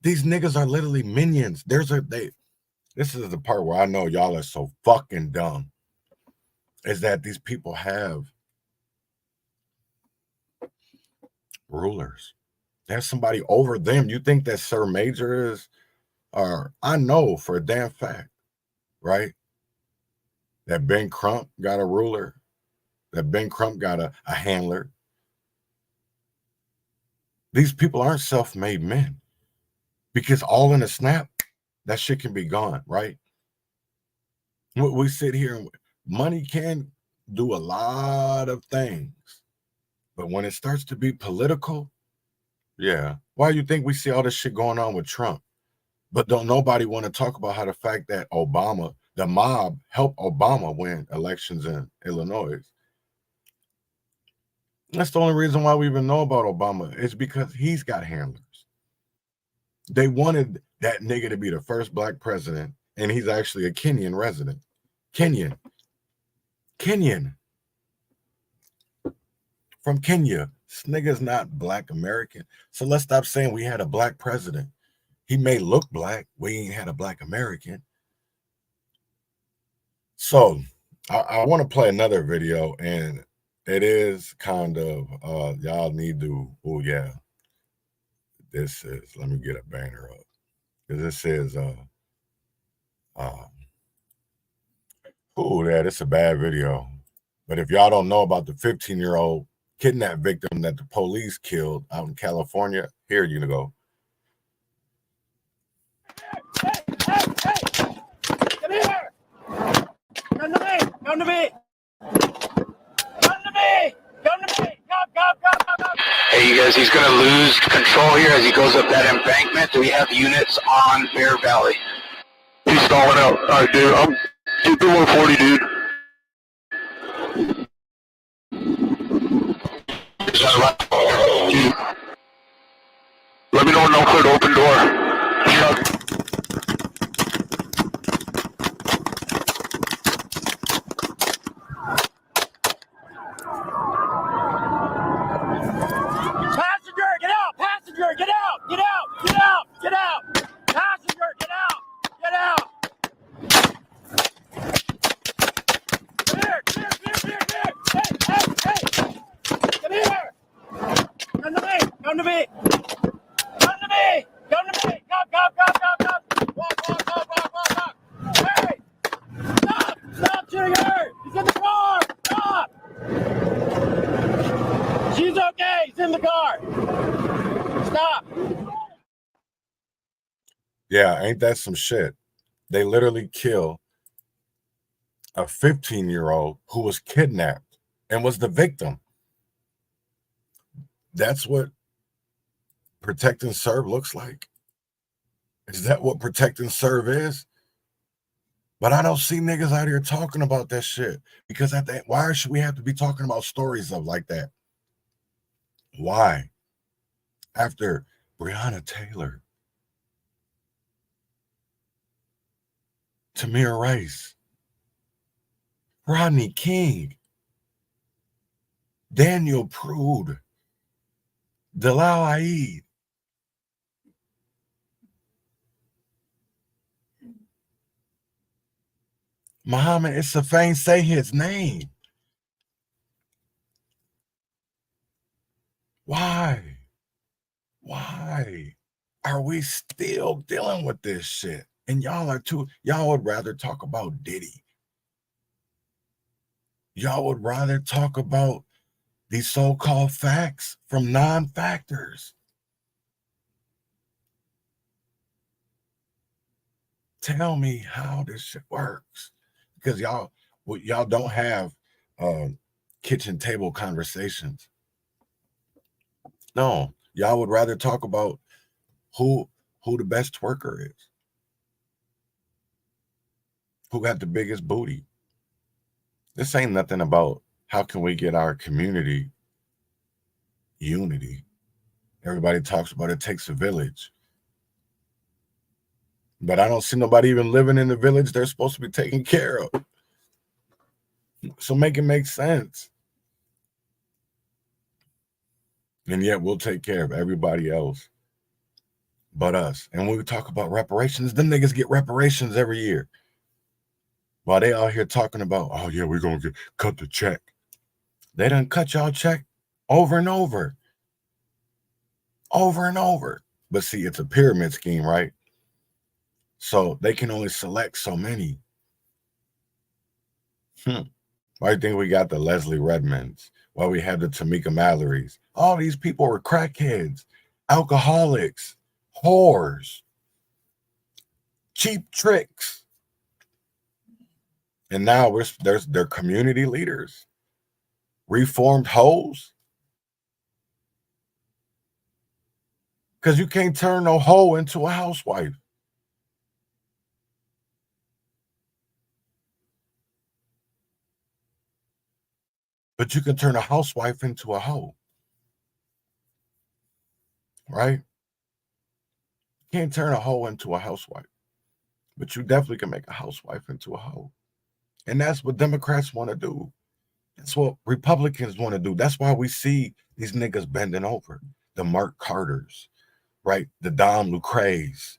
These niggas are literally minions. This is the part where I know y'all are so fucking dumb, is that these people have rulers. There's somebody over them. You think that Sir Maejor is, or I know for a damn fact, right? That Ben Crump got a ruler, that Ben Crump got a handler. These people aren't self-made men, because all in a snap, that shit can be gone, right? We sit here and money can do a lot of things, but when it starts to be political, yeah. Why do you think we see all this shit going on with Trump? But don't nobody want to talk about how the fact that Obama, the mob, helped Obama win elections in Illinois. That's the only reason why we even know about Obama. It's because he's got handlers. They wanted that nigga to be the first black president, and he's actually a Kenyan resident. Kenyan. From Kenya. This nigga's not black American. So let's stop saying we had a black president. He may look black, we ain't had a black American. So I want to play another video, and it is kind of y'all need to, oh yeah. This is, let me get a banner up. Because this is oh yeah, this is a bad video. But if y'all don't know about the 15-year-old kidnapped victim that the police killed out in California, here you go. Hey! Come here! Come to me! Come to me! Come to me! Come to me! Come! Hey, you guys, he's going to lose control here as he goes up that embankment. Do we have units on Bear Valley? He's stalling out. All right, dude. I'm keeping 140, dude. Dude. Let me know when no clear to open door. Passenger, get out! Passenger, get out! Get out! Get out! Get out! Passenger, get out! Get out! Come here! Come here! Come to me! Come to me! Come to me! Come to me! Come! Walk! Hey! Stop! Stop shooting her! He's in the car! Stop! She's okay! He's in the car! Stop! Yeah, ain't that some shit? They literally kill a 15-year-old who was kidnapped and was the victim. That's what protect and serve looks like. Is that what protect and serve is? But I don't see niggas out here talking about that shit, because at that, why should we have to be talking about stories of like that? Why? After Breonna Taylor, Tamir Rice, Rodney King, Daniel Prude, Dalal Aid, Muhammad Issafain, say his name. Why are we still dealing with this shit? And y'all would rather talk about Diddy. Y'all would rather talk about these so-called facts from non-factors. Tell me how this shit works. Because y'all don't have kitchen table conversations. No, y'all would rather talk about who the best twerker is, who got the biggest booty. This ain't nothing about how can we get our community unity. Everybody talks about it takes a village. But I don't see nobody even living in the village they're supposed to be taking care of. So make it make sense. And yet we'll take care of everybody else but us. And when we talk about reparations, them niggas get reparations every year. While they out here talking about, oh yeah, we're going to cut the check. They done cut y'all check over and over. Over and over. But see, it's a pyramid scheme, right? So they can only select so many. Why do you think we got the Leslie Redmonds? Why we have the Tamika Mallorys? All these people were crackheads, alcoholics, whores, cheap tricks. And now they're community leaders, reformed hoes. Because you can't turn no hoe into a housewife. But you can turn a housewife into a hoe, right? You can't turn a hoe into a housewife, but you definitely can make a housewife into a hoe. And that's what Democrats want to do. That's what Republicans want to do. That's why we see these niggas bending over. The Mark Carters, right? The Dom Lucres.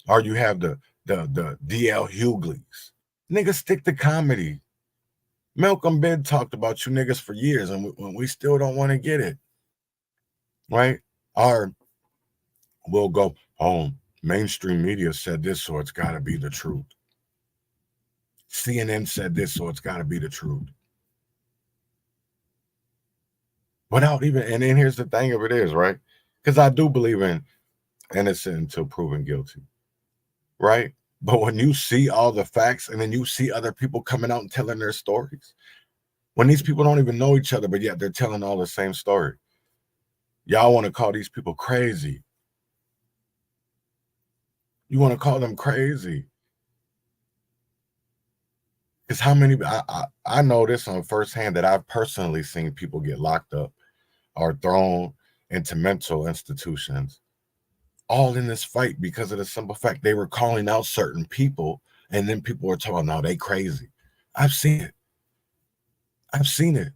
Or you have the DL Hugleys. Niggas stick to comedy. Malcolm Ben talked about you niggas for years, and we still don't want to get it, right? Or we'll go, oh, mainstream media said this, so it's got to be the truth. CNN said this, so it's got to be the truth. Without even, and then here's the thing of it is, right? Because I do believe in innocent until proven guilty, right? But when you see all the facts and then you see other people coming out and telling their stories, when these people don't even know each other, but yet they're telling all the same story, y'all want to call these people crazy. You want to call them crazy. Because how many, I know this on firsthand that I've personally seen people get locked up or thrown into mental institutions, all in this fight because of the simple fact they were calling out certain people, and then people were talking, no, they crazy. I've seen it. I've seen it.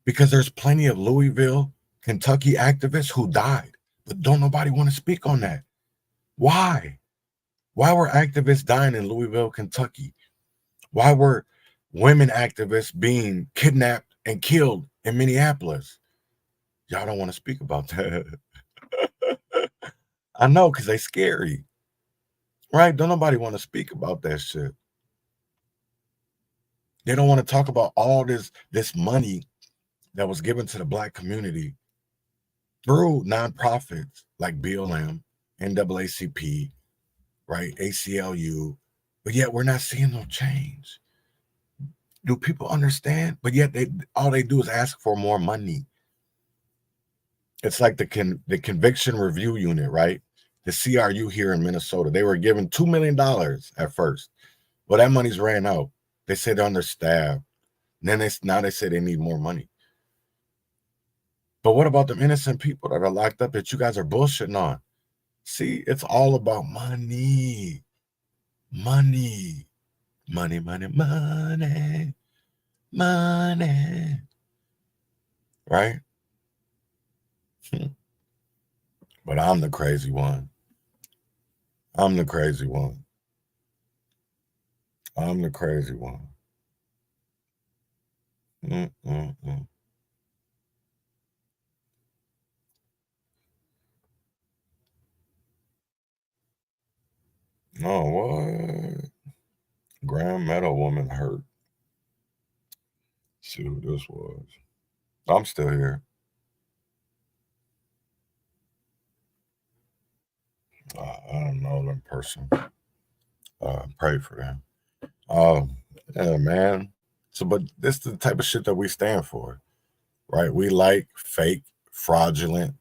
Because there's plenty of Louisville, Kentucky activists who died, but don't nobody want to speak on that. Why? Why were activists dying in Louisville, Kentucky? Why were women activists being kidnapped and killed in Minneapolis? Y'all don't want to speak about that. I know, because they scary. Right? Don't nobody want to speak about that shit. They don't want to talk about all this money that was given to the Black community through nonprofits like BLM, NAACP, right, ACLU, but yet we're not seeing no change. Do people understand? But yet all they do is ask for more money. It's like the Conviction Review Unit, right? The CRU here in Minnesota. They were given $2 million at first. Well, that money's ran out. They said they're understaffed. And then now they say they need more money. But what about them innocent people that are locked up that you guys are bullshitting on? See, it's all about money. Money. Money, money, money. Money. Right? But I'm the crazy one. I'm the crazy one. I'm the crazy one. Oh, what? Grand Meadow woman hurt. Let's see who this was. I'm still here. I don't know them person. Pray for them. Yeah, man. So, but this is the type of shit that we stand for, right? We like fake, fraudulent,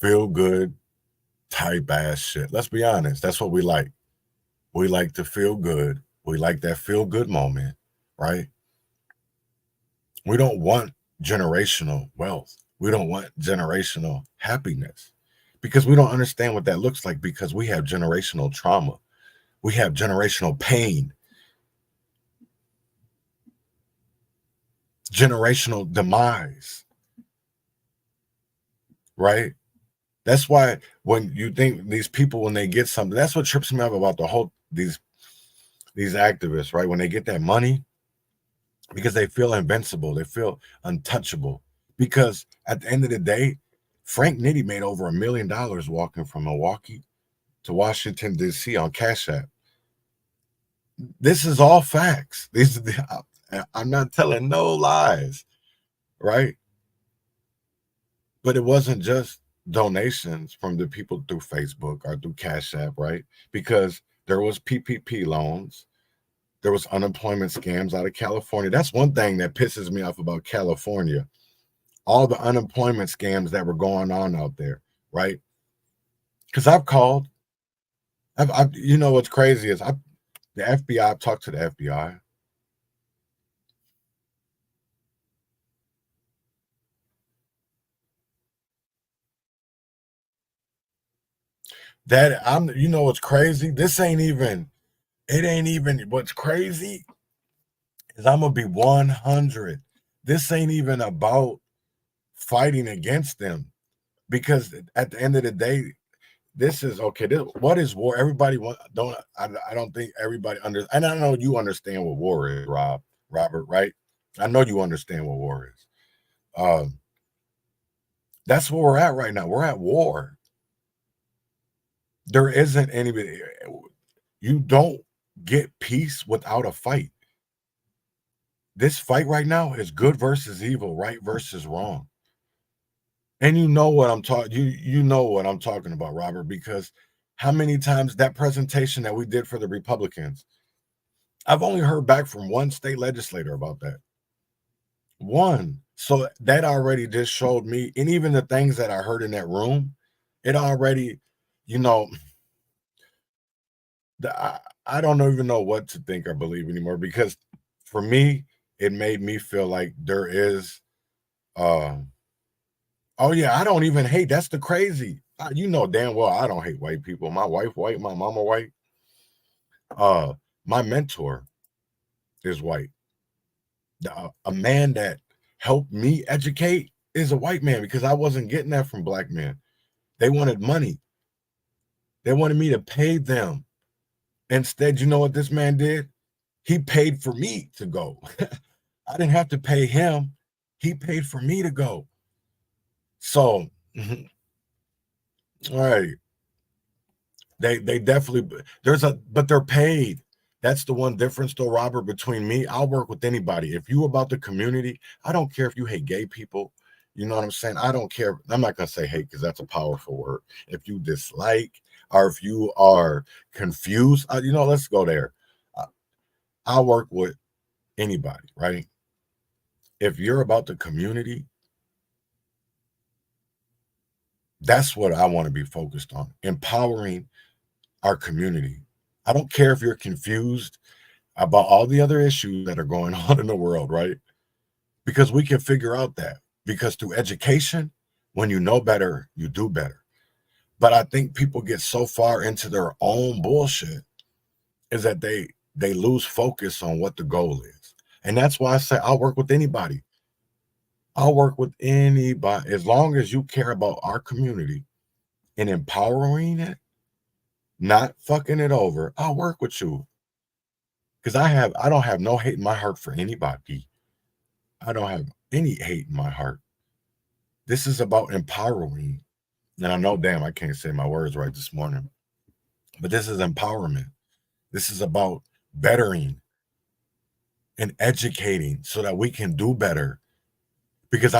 feel good type ass shit. Let's be honest. That's what we like. We like to feel good. We like that feel good moment, right? We don't want generational wealth. We don't want generational happiness because we don't understand what that looks like because we have generational trauma. We have generational pain, generational demise, right? That's why when you think these people, when they get something, that's what trips me up about the whole, these activists, right? When they get that money, because they feel invincible, they feel untouchable. Because at the end of the day, Frank Nitty made over $1 million walking from Milwaukee to Washington, D.C. on Cash App. This is all facts. I'm not telling no lies, right? But it wasn't just donations from the people through Facebook or through Cash App, right? Because there was PPP loans. There was unemployment scams out of California. That's one thing that pisses me off about California. All the unemployment scams that were going on out there, right? Because I've called. You know what's crazy is the FBI, I've talked to the FBI. That you know what's crazy? It ain't even what's crazy is I'm gonna be 100. This ain't even about fighting against them, because at the end of the day, this is okay. What is war? Everybody I don't think everybody and I know you understand what war is, Robert, right? I know you understand what war is. That's where we're at right now. We're at war. There isn't anybody. You don't get peace without a fight. This fight right now is good versus evil, right versus wrong. And you know what I'm talking. You know what I'm talking about, Robert, because how many times that presentation that we did for the Republicans, I've only heard back from one state legislator about that. One. So that already just showed me, and even the things that I heard in that room, it already, you know, I don't even know what to think or believe anymore, because for me, it made me feel like there is, oh yeah, I don't even hate. That's the crazy. You know damn well I don't hate white people. My wife white, my mama white. My mentor is white. A man that helped me educate is a white man, because I wasn't getting that from black men. They wanted money. They wanted me to pay them. Instead, you know what this man did? He paid for me to go. I didn't have to pay him. He paid for me to go. So, all right. They definitely, but they're paid. That's the one difference though, Robert, between me. I'll work with anybody. If you about the community, I don't care if you hate gay people. You know what I'm saying? I don't care. I'm not going to say hate, because that's a powerful word. If you dislike, or if you are confused, let's go there. I'll work with anybody, right? If you're about the community, that's what I want to be focused on, empowering our community. I don't care if you're confused about all the other issues that are going on in the world, right? Because we can figure out that. Because through education, when you know better, you do better. But I think people get so far into their own bullshit is that they lose focus on what the goal is. And that's why I say I'll work with anybody. I'll work with anybody as long as you care about our community and empowering it, not fucking it over. I'll work with you. Because I don't have no hate in my heart for anybody. I don't have any hate in my heart. This is about empowering. And I know, damn, I can't say my words right this morning. But this is empowerment. This is about bettering and educating so that we can do better. Because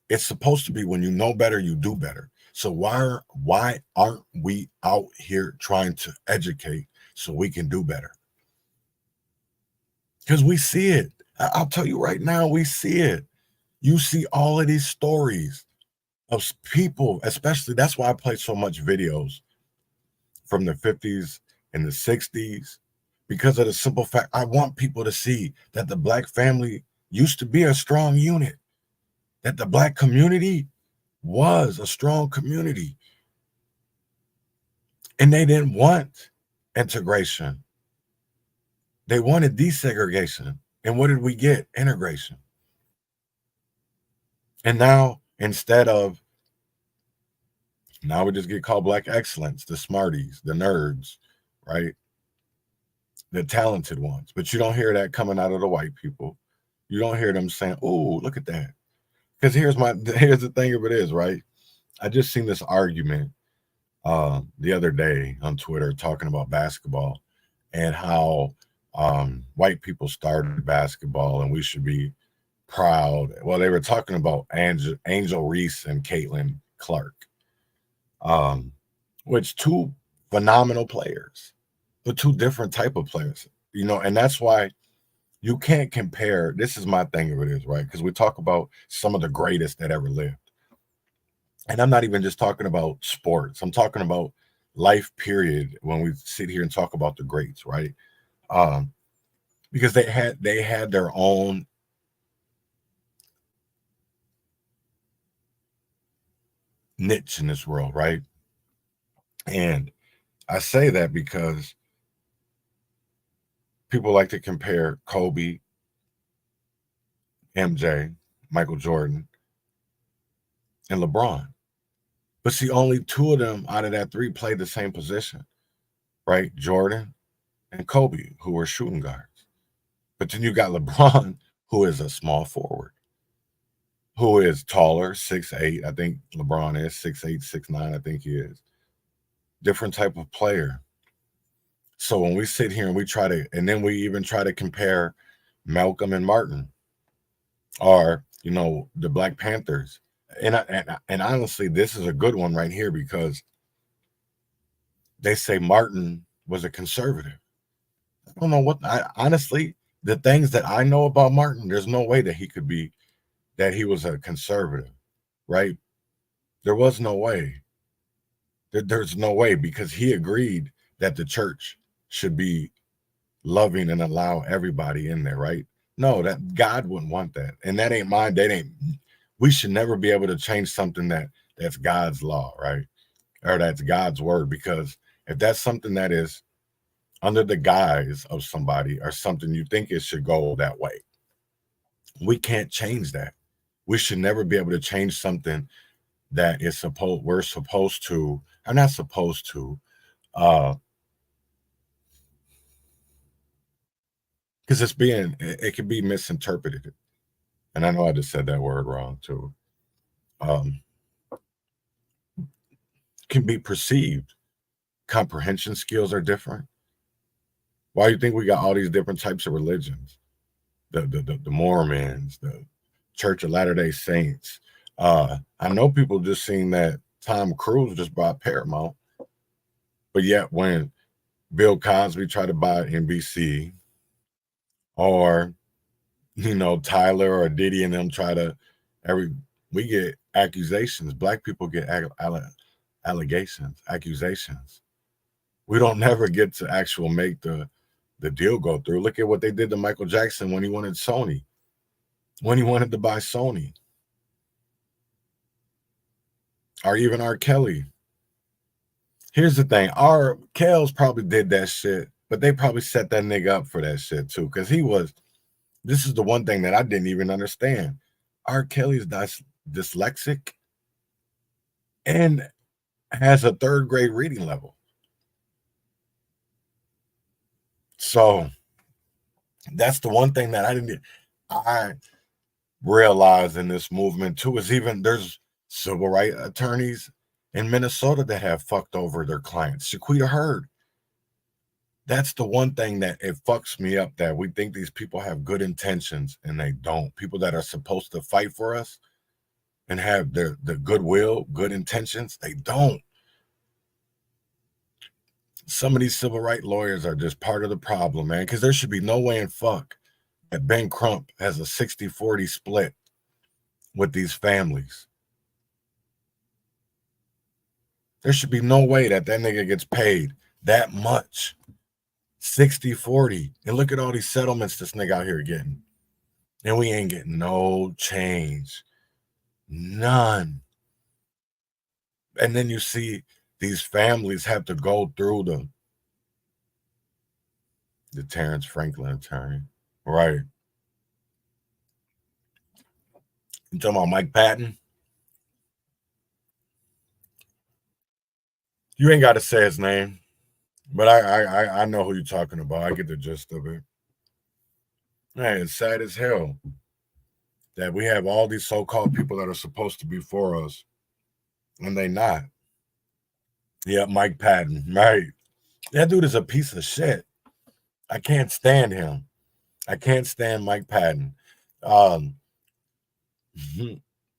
it's supposed to be when you know better, you do better. So why aren't we out here trying to educate so we can do better? Because we see it. I'll tell you right now, we see it. You see all of these stories of people, especially, that's why I play so much videos from the 50s and the 60s, because of the simple fact, I want people to see that the Black family used to be a strong unit, that the Black community was a strong community. And they didn't want integration. They wanted desegregation. And what did we get? Integration. And now, now we just get called Black excellence, the smarties, the nerds, right? The talented ones. But you don't hear that coming out of the white people. You don't hear them saying, oh, look at that. Because here's the thing of it is, right? I just seen this argument the other day on Twitter talking about basketball and how white people started basketball and we should be proud. Well, they were talking about Angel Reese and Caitlin Clark, which two phenomenal players, but two different type of players, and that's why you can't compare. This is my thing of it is, right? Because we talk about some of the greatest that ever lived. And I'm not even just talking about sports. I'm talking about life, period, when we sit here and talk about the greats, right? Because they had their own niche in this world, right? And I say that because people like to compare Kobe, MJ, Michael Jordan, and LeBron. But see, only two of them out of that three played the same position, right? Jordan and Kobe, who were shooting guards. But then you got LeBron, who is a small forward, who is taller, 6'8". I think LeBron is 6'8", 6'9", I think he is. Different type of player. So when we sit here and we try to, and then we even try to compare Malcolm and Martin, or, you know, the Black Panthers. And honestly, this is a good one right here, because they say Martin was a conservative. I don't know what, honestly, the things that I know about Martin, there's no way that he was a conservative, right? There was no way. There's no way, because he agreed that the church should be loving and allow everybody in there, right? No, that God wouldn't want that. And that ain't mine. We should never be able to change something that's God's law, right? Or that's God's word, because if that's something that is under the guise of somebody or something, you think it should go that way. We can't change that. We should never be able to change something that is we're supposed to, or not supposed to, because it can be misinterpreted. And I know I just said that word wrong too. Can be perceived. Comprehension skills are different. Why do you think we got all these different types of religions? The Mormons, the Church of Latter-day Saints. I know people just seen that Tom Cruise just bought Paramount, but yet when Bill Cosby tried to buy NBC, or, you know, Tyler or Diddy and them we get accusations. Black people get accusations. We don't never get to actual make the deal go through. Look at what they did to Michael Jackson when he wanted to buy Sony. Or even R. Kelly. Here's the thing. R. Kells probably did that shit, but they probably set that nigga up for that shit too, because this is the one thing that I didn't even understand. R. Kelly's dyslexic and has a 3rd grade reading level. So that's the one thing that I realized in this movement too, is even there's civil rights attorneys in Minnesota that have fucked over their clients. Shaquita Hurd. That's the one thing that it fucks me up, that we think these people have good intentions and they don't. People that are supposed to fight for us and have the goodwill, good intentions, they don't. Some of these civil rights lawyers are just part of the problem, man, because there should be no way in fuck that Ben Crump has a 60-40 split with these families. There should be no way that nigga gets paid that much. 60-40. And look at all these settlements this nigga out here getting. And we ain't getting no change. None. And then you see these families have to go through the Terrence Franklin attorney. Right. You talking about Mike Patton? You ain't got to say his name, but I know who you're talking about. I get the gist of it. Man, it's sad as hell that we have all these so-called people that are supposed to be for us, and they not. Yeah, Mike Patton, right? That dude is a piece of shit. I can't stand him. I can't stand Mike Patton.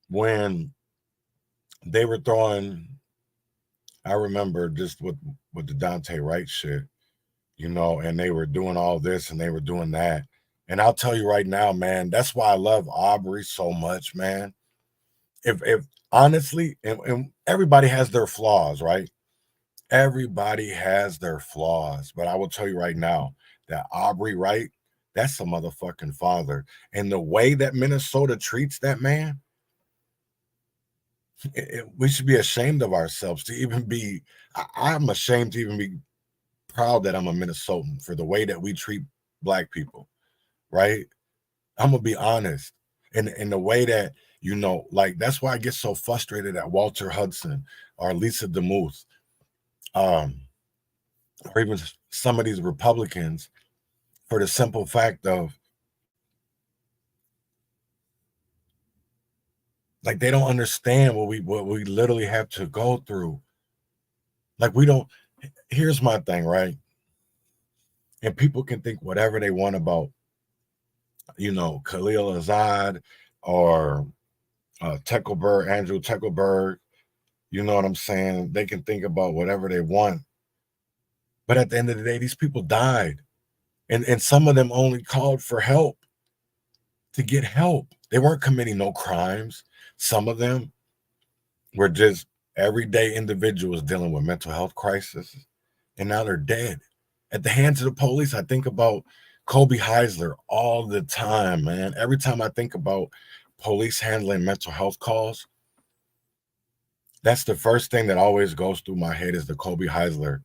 When they were throwing, I remember just with the Dante Wright shit, you know, and they were doing all this and they were doing that. And I'll tell you right now, man, that's why I love Aubrey so much, man. If honestly, and everybody has their flaws, right? Everybody has their flaws. But I will tell you right now that Aubrey Wright, that's a motherfucking father. And the way that Minnesota treats that man, We should be ashamed of ourselves to even be. I'm ashamed to even be proud that I'm a Minnesotan for the way that we treat Black people, right? I'm gonna be honest. In the way that, like, that's why I get so frustrated at Walter Hudson or Lisa DeMuth, or even some of these Republicans, for the simple fact of, like, they don't understand what we literally have to go through. Like, we don't. Here's my thing, right? And people can think whatever they want about, Khalil Azad or Andrew Tekelberg. You know what I'm saying? They can think about whatever they want. But at the end of the day, these people died. And some of them only called for help to get help. They weren't committing no crimes. Some of them were just everyday individuals dealing with mental health crisis. And now they're dead at the hands of the police. I think about Kobe Heisler all the time, man. Every time I think about police handling mental health calls, that's the first thing that always goes through my head is the Kobe Heisler.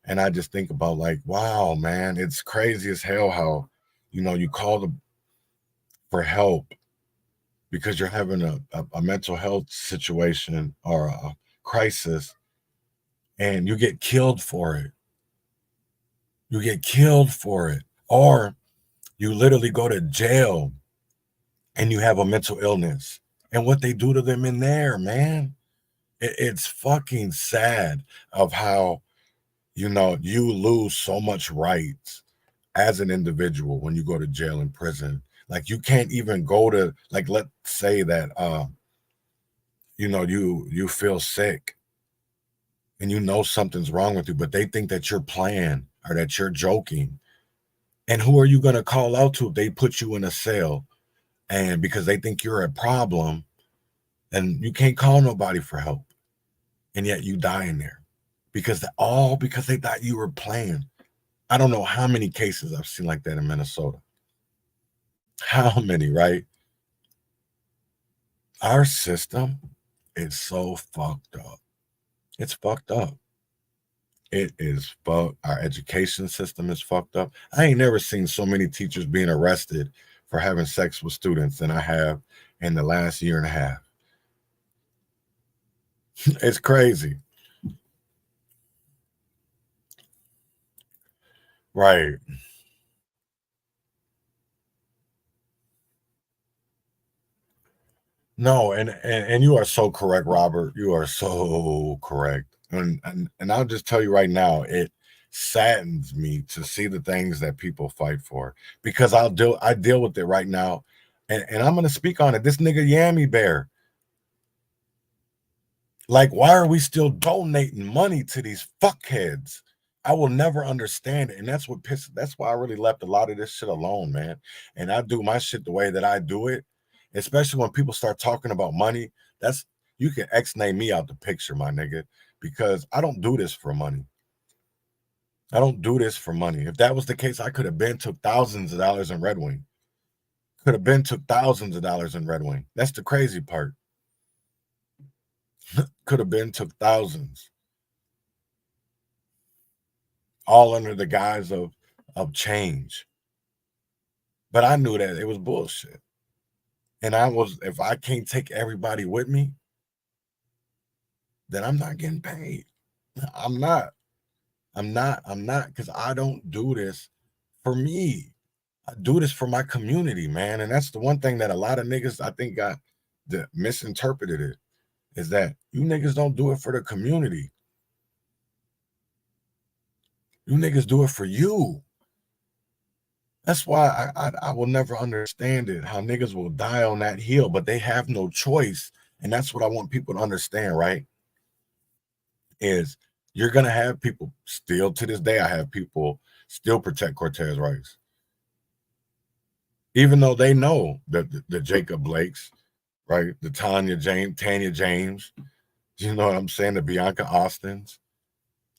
And I just think about, like, wow, man, it's crazy as hell how, you call for help because you're having a mental health situation or a crisis, and you get killed for it. You get killed for it. Or you literally go to jail and you have a mental illness. And what they do to them in there, man, it's fucking sad of how, you lose so much rights as an individual when you go to jail and prison. Like, you can't even go to, like, let's say that, you feel sick and something's wrong with you, but they think that you're playing or that you're joking. And who are you going to call out to if they put you in a cell and because they think you're a problem and you can't call nobody for help, and yet you die in there because they thought you were playing. I don't know how many cases I've seen like that in Minnesota. How many, right? Our system is so fucked up. It's fucked up. It is fucked. Our education system is fucked up. I ain't never seen so many teachers being arrested for having sex with students than I have in the last year and a half. It's crazy. Right. No, and you are so correct, Robert. You are so correct. And I'll just tell you right now, it saddens me to see the things that people fight for because I deal with it right now. And I'm gonna speak on it. This nigga Yammy Bear. Like, why are we still donating money to these fuckheads? I will never understand it. And that's why I really left a lot of this shit alone, man. And I do my shit the way that I do it, especially when people start talking about money. You can X-name me out the picture, my nigga, because I don't do this for money. I don't do this for money. If that was the case, I could have been took thousands of dollars in Red Wing. Could have been took thousands of dollars in Red Wing. That's the crazy part. Could have been took thousands. All under the guise of change. But I knew that it was bullshit. And if I can't take everybody with me, then I'm not getting paid. I'm not, because I don't do this for me. I do this for my community, man. And that's the one thing that a lot of niggas, I think, got misinterpreted it, is that you niggas don't do it for the community. You niggas do it for you. That's why I will never understand it, how niggas will die on that hill, but they have no choice. And that's what I want people to understand, right? Is you're going to have people still to this day, I have people still protect Cortez Rice. Even though they know that the Jacob Blakes, right? The Tanya James, you know what I'm saying? The Bianca Austins.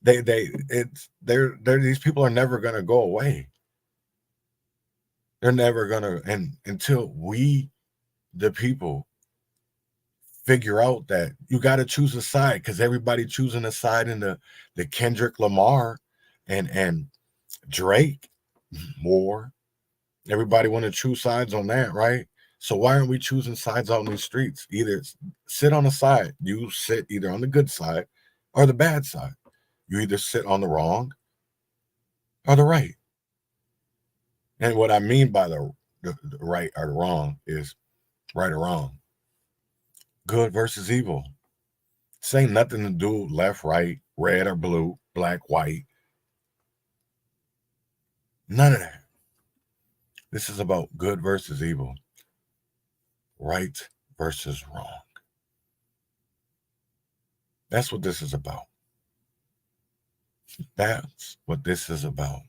These people are never going to go away. They're never going to, and until we, the people, figure out that you got to choose a side, because everybody choosing a side in the Kendrick Lamar and Drake war. Everybody want to choose sides on that, right? So why aren't we choosing sides out in these streets? Either sit on a side. You sit either on the good side or the bad side. You either sit on the wrong or the right. And what I mean by the right or the wrong is right or wrong. Good versus evil. This ain't nothing to do left, right, red or blue, black, white. None of that. This is about good versus evil. Right versus wrong. That's what this is about. That's what this is about.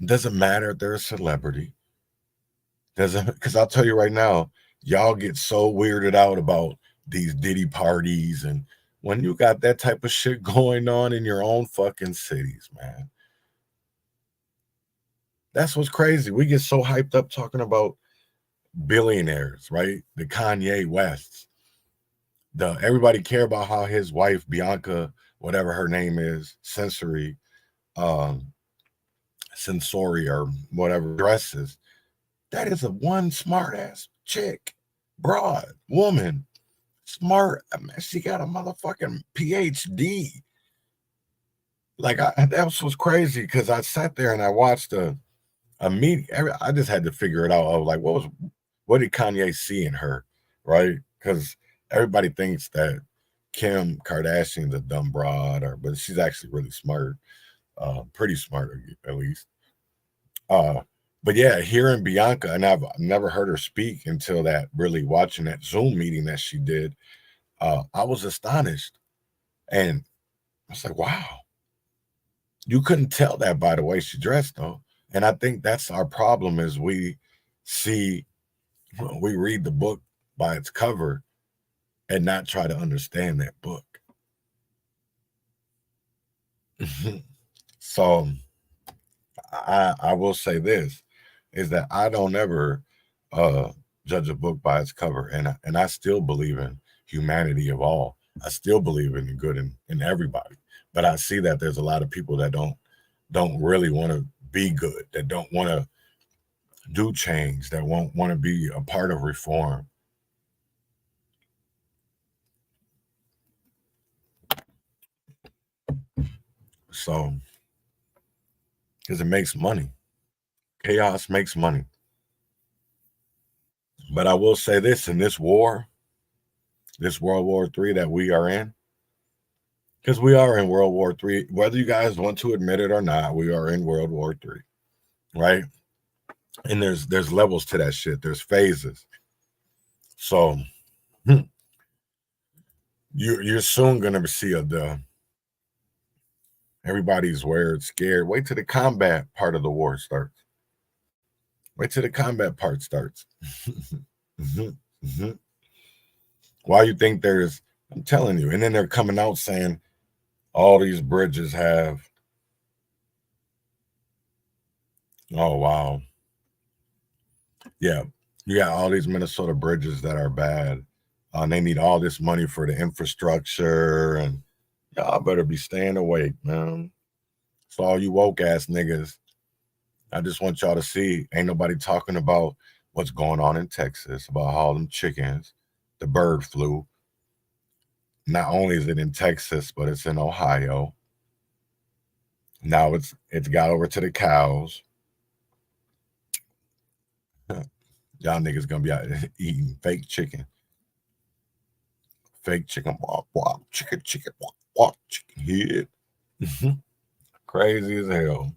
It doesn't matter if they're a celebrity. Because I'll tell you right now, y'all get so weirded out about these Diddy parties, and when you got that type of shit going on in your own fucking cities, man. That's what's crazy. We get so hyped up talking about billionaires, right? The Kanye Wests. Everybody care about how his wife, Bianca, whatever her name is, Sensory or whatever dresses. That is a one smart ass chick, broad woman, smart. I mean, she got a motherfucking PhD. Like that was crazy, because I sat there and I watched a meeting. I just had to figure it out. I was like, what did Kanye see in her, right? Because everybody thinks that Kim Kardashian's a dumb broad, but she's actually really smart, pretty smart at least. But yeah, hearing Bianca, and I've never heard her speak until watching that Zoom meeting that she did. I was astonished, and I was like, wow. You couldn't tell that by the way she dressed, though. And I think that's our problem, is we read the book by its cover and not try to understand that book. So I will say this, is that I don't ever judge a book by its cover. And I still believe in humanity of all. I still believe in the good in everybody. But I see that there's a lot of people that don't really want to be good, that don't want to do change, that won't want to be a part of reform. So, because it makes money. Chaos makes money. But I will say this, in this war, this World War III that we are in, because we are in World War III, whether you guys want to admit it or not, we are in World War III, right? And there's levels to that shit. There's phases. So you're soon gonna see everybody's worried, scared. Wait till the combat part of the war starts. Wait till the combat part starts. Why you think I'm telling you. And then they're coming out saying all these bridges have. Oh, wow. Yeah. You got all these Minnesota bridges that are bad. They need all this money for the infrastructure, and y'all better be staying awake, man. So all you woke ass niggas, I just want y'all to see, ain't nobody talking about what's going on in Texas, about all them chickens, the bird flu. Not only is it in Texas, but it's in Ohio. Now it's got over to the cows. Y'all niggas gonna be out eating fake chicken. Fake chicken, walk, chicken, walk, chicken head. Crazy as hell.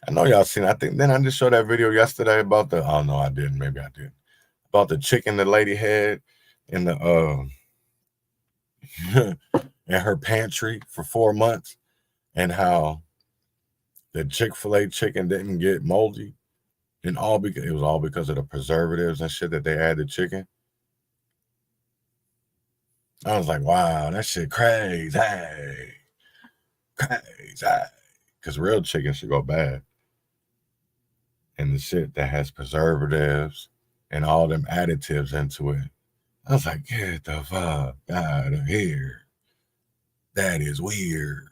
I know y'all seen, I think, then I just showed that video yesterday about oh no, I didn't, maybe I did. About the chicken the lady had in the in her pantry for 4 months, and how the Chick-fil-A chicken didn't get moldy, and it was all because of the preservatives and shit that they add to chicken. I was like, wow, that shit crazy. Crazy. Because real chicken should go bad. And the shit that has preservatives and all them additives into it. I was like, get the fuck out of here. That is weird.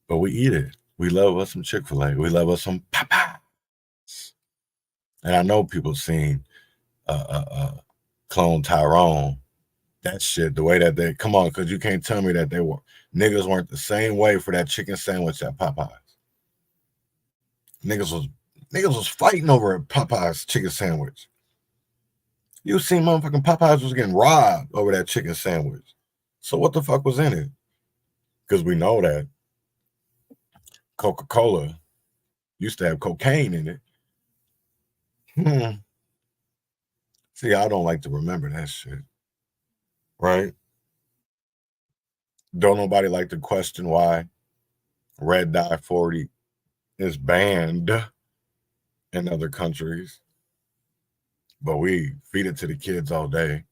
But we eat it. We love us some Chick-fil-A. We love us some Popeyes. And I know people seen Clone Tyrone. That shit, the way that they, come on, because you can't tell me that niggas weren't the same way for that chicken sandwich at Popeyes. Niggas was fighting over a Popeyes chicken sandwich. You seen motherfucking Popeyes was getting robbed over that chicken sandwich. So what the fuck was in it? Because we know that Coca-Cola used to have cocaine in it. See, I don't like to remember that shit. Right? Don't nobody like to question why red dye 40 is banned in other countries. But we feed it to the kids all day.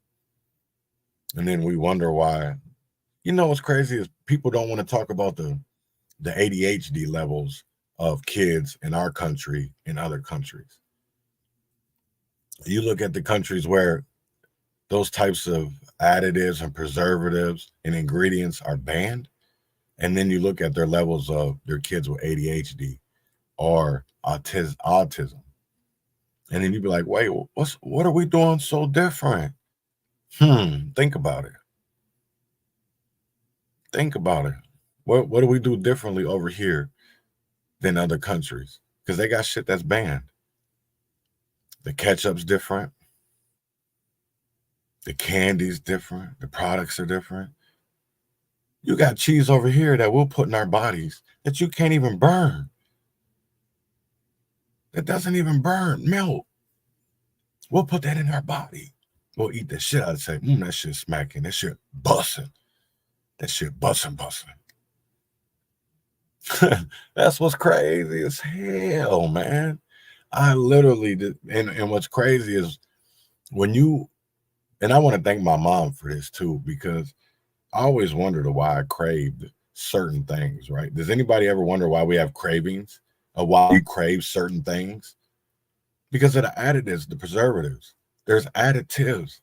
And then we wonder why. You know what's crazy is people don't want to talk about the ADHD levels of kids in our country and other countries. You look at the countries where those types of additives and preservatives and ingredients are banned, and then you look at their levels of their kids with ADHD or autism. And then you'd be like, wait, what are we doing so different? Think about it. Think about it. What do we do differently over here than other countries? Because they got shit that's banned. The ketchup's different. The candy's different. The products are different. You got cheese over here that we'll put in our bodies that you can't even burn. That doesn't even burn. Milk. We'll put that in our body. We'll eat the shit out and say, that shit smacking. That shit busting. That shit busting. That's what's crazy as hell, man. I literally did. And what's crazy is when you, and I want to thank my mom for this too, because I always wondered why I craved certain things, right? Does anybody ever wonder why we have cravings or why we crave certain things? Because of the additives, the preservatives. There's additives,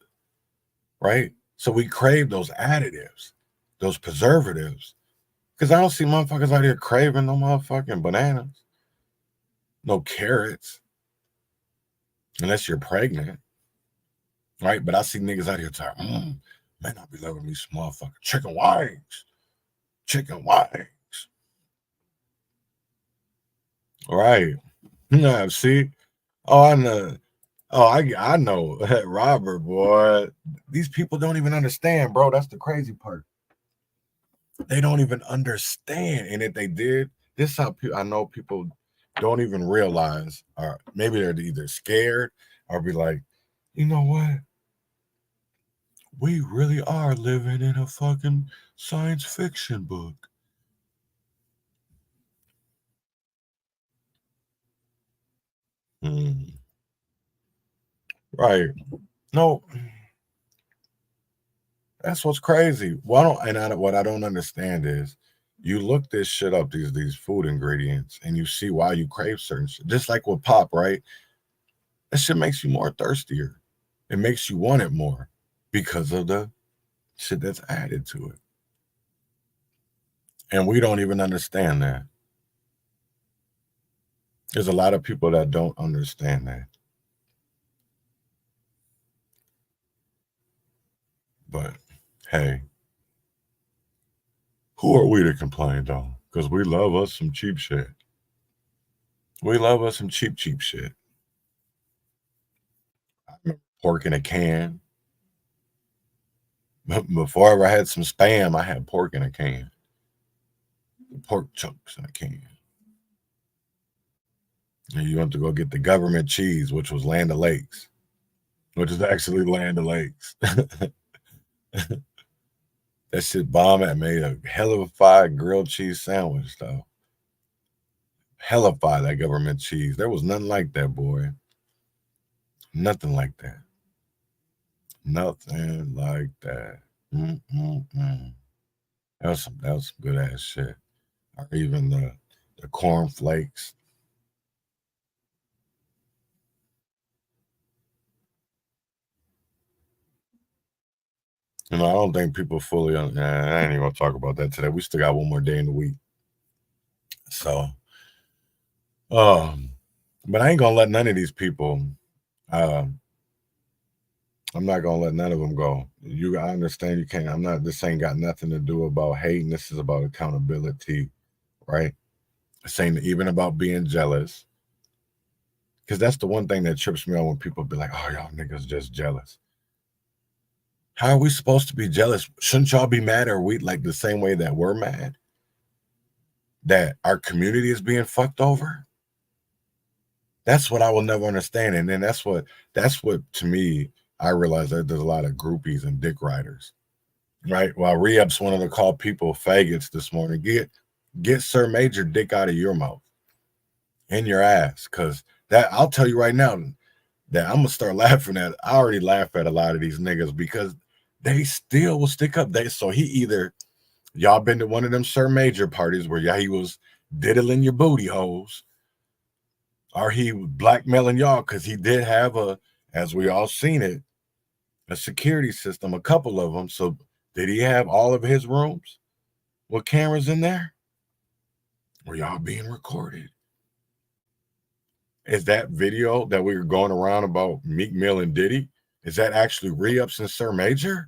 right? So we crave those additives, those preservatives. Because I don't see motherfuckers out here craving no motherfucking bananas, no carrots, unless you're pregnant, right? But I see niggas out here talking, man, I be loving me some motherfucking chicken wings. Right. Yeah, see? Oh, I know. Oh, I know. Robert, boy. These people don't even understand, bro. That's the crazy part. They don't even understand. And if they did, this is how I know people don't even realize, or maybe they're either scared or be like, you know what? We really are living in a fucking science fiction book. Right. No. That's what's crazy. What I don't understand is you look this shit up, these food ingredients, and you see why you crave certain shit. Just like with pop, right? That shit makes you more thirstier. It makes you want it more because of the shit that's added to it. And we don't even understand that. There's a lot of people that don't understand that. But hey, who are we to complain though? Because we love us some cheap shit. We love us some cheap shit. I remember pork in a can. Before I ever had some Spam, I had pork in a can. Pork chunks in a can. And you went to go get the government cheese, which was Land O'Lakes, which is actually Land O'Lakes. That shit bomb. I made a hellified grilled cheese sandwich, though. Hellify that government cheese. There was nothing like that, boy. Nothing like that. Nothing like that. That was some good ass shit. Or even the corn flakes. I don't think people fully, I ain't even gonna talk about that today. We still got one more day in the week. So, but I ain't gonna let none of these people, I'm not gonna let none of them go. I understand you can't, this ain't got nothing to do about hating. This is about accountability, right? This ain't even about being jealous. Because that's the one thing that trips me out when people be like, oh, y'all niggas just jealous. How are we supposed to be jealous? Shouldn't y'all be mad? Or we like the same way that we're mad that our community is being fucked over? That's what I will never understand. And then that's what to me, I realize that there's a lot of groupies and dick riders, right? While Re-Ups wanted to call people faggots this morning, get Sir Maejor dick out of your mouth and your ass. Because that, I'll tell you right now, that I'm gonna start laughing at. I already laugh at a lot of these niggas because they still will stick up. So he either, y'all been to one of them Sir Maejor parties where he was diddling your booty holes, or he was blackmailing y'all because he did have as we all seen it, a security system, a couple of them. So did he have all of his rooms with cameras in there? Were y'all being recorded? Is that video that we were going around about Meek Mill and Diddy, is that actually Re-Ups and Sir Maejor?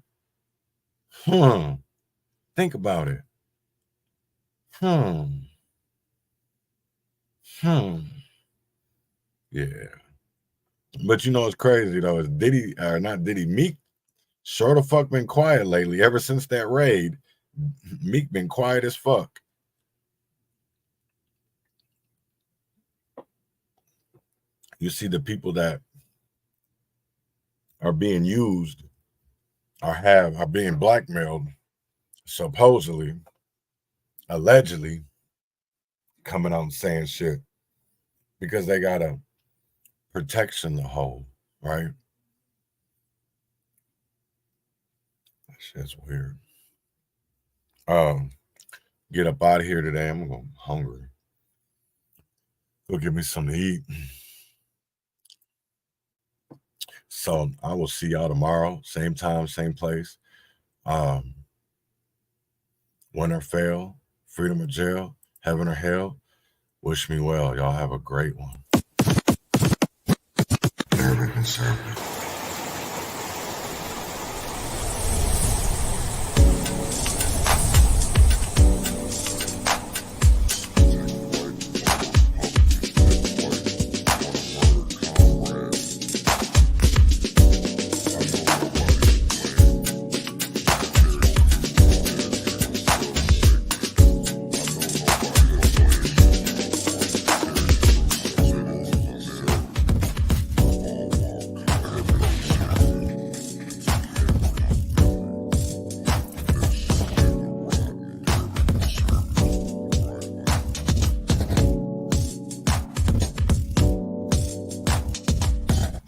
Think about it. Yeah. But you know what's crazy though is Meek sure the fuck been quiet lately. Ever since that raid, Meek been quiet as fuck. You see the people that are being used are being blackmailed, supposedly, allegedly, coming out and saying shit because they got a protection to hold, right? That shit's weird. Get up out of here today. I'm hungry. Go get me something to eat. So I will see y'all tomorrow, same time, same place. Win or fail, freedom or jail, heaven or hell. Wish me well. Y'all have a great one. Urban Conservative.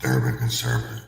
Urban Conservative.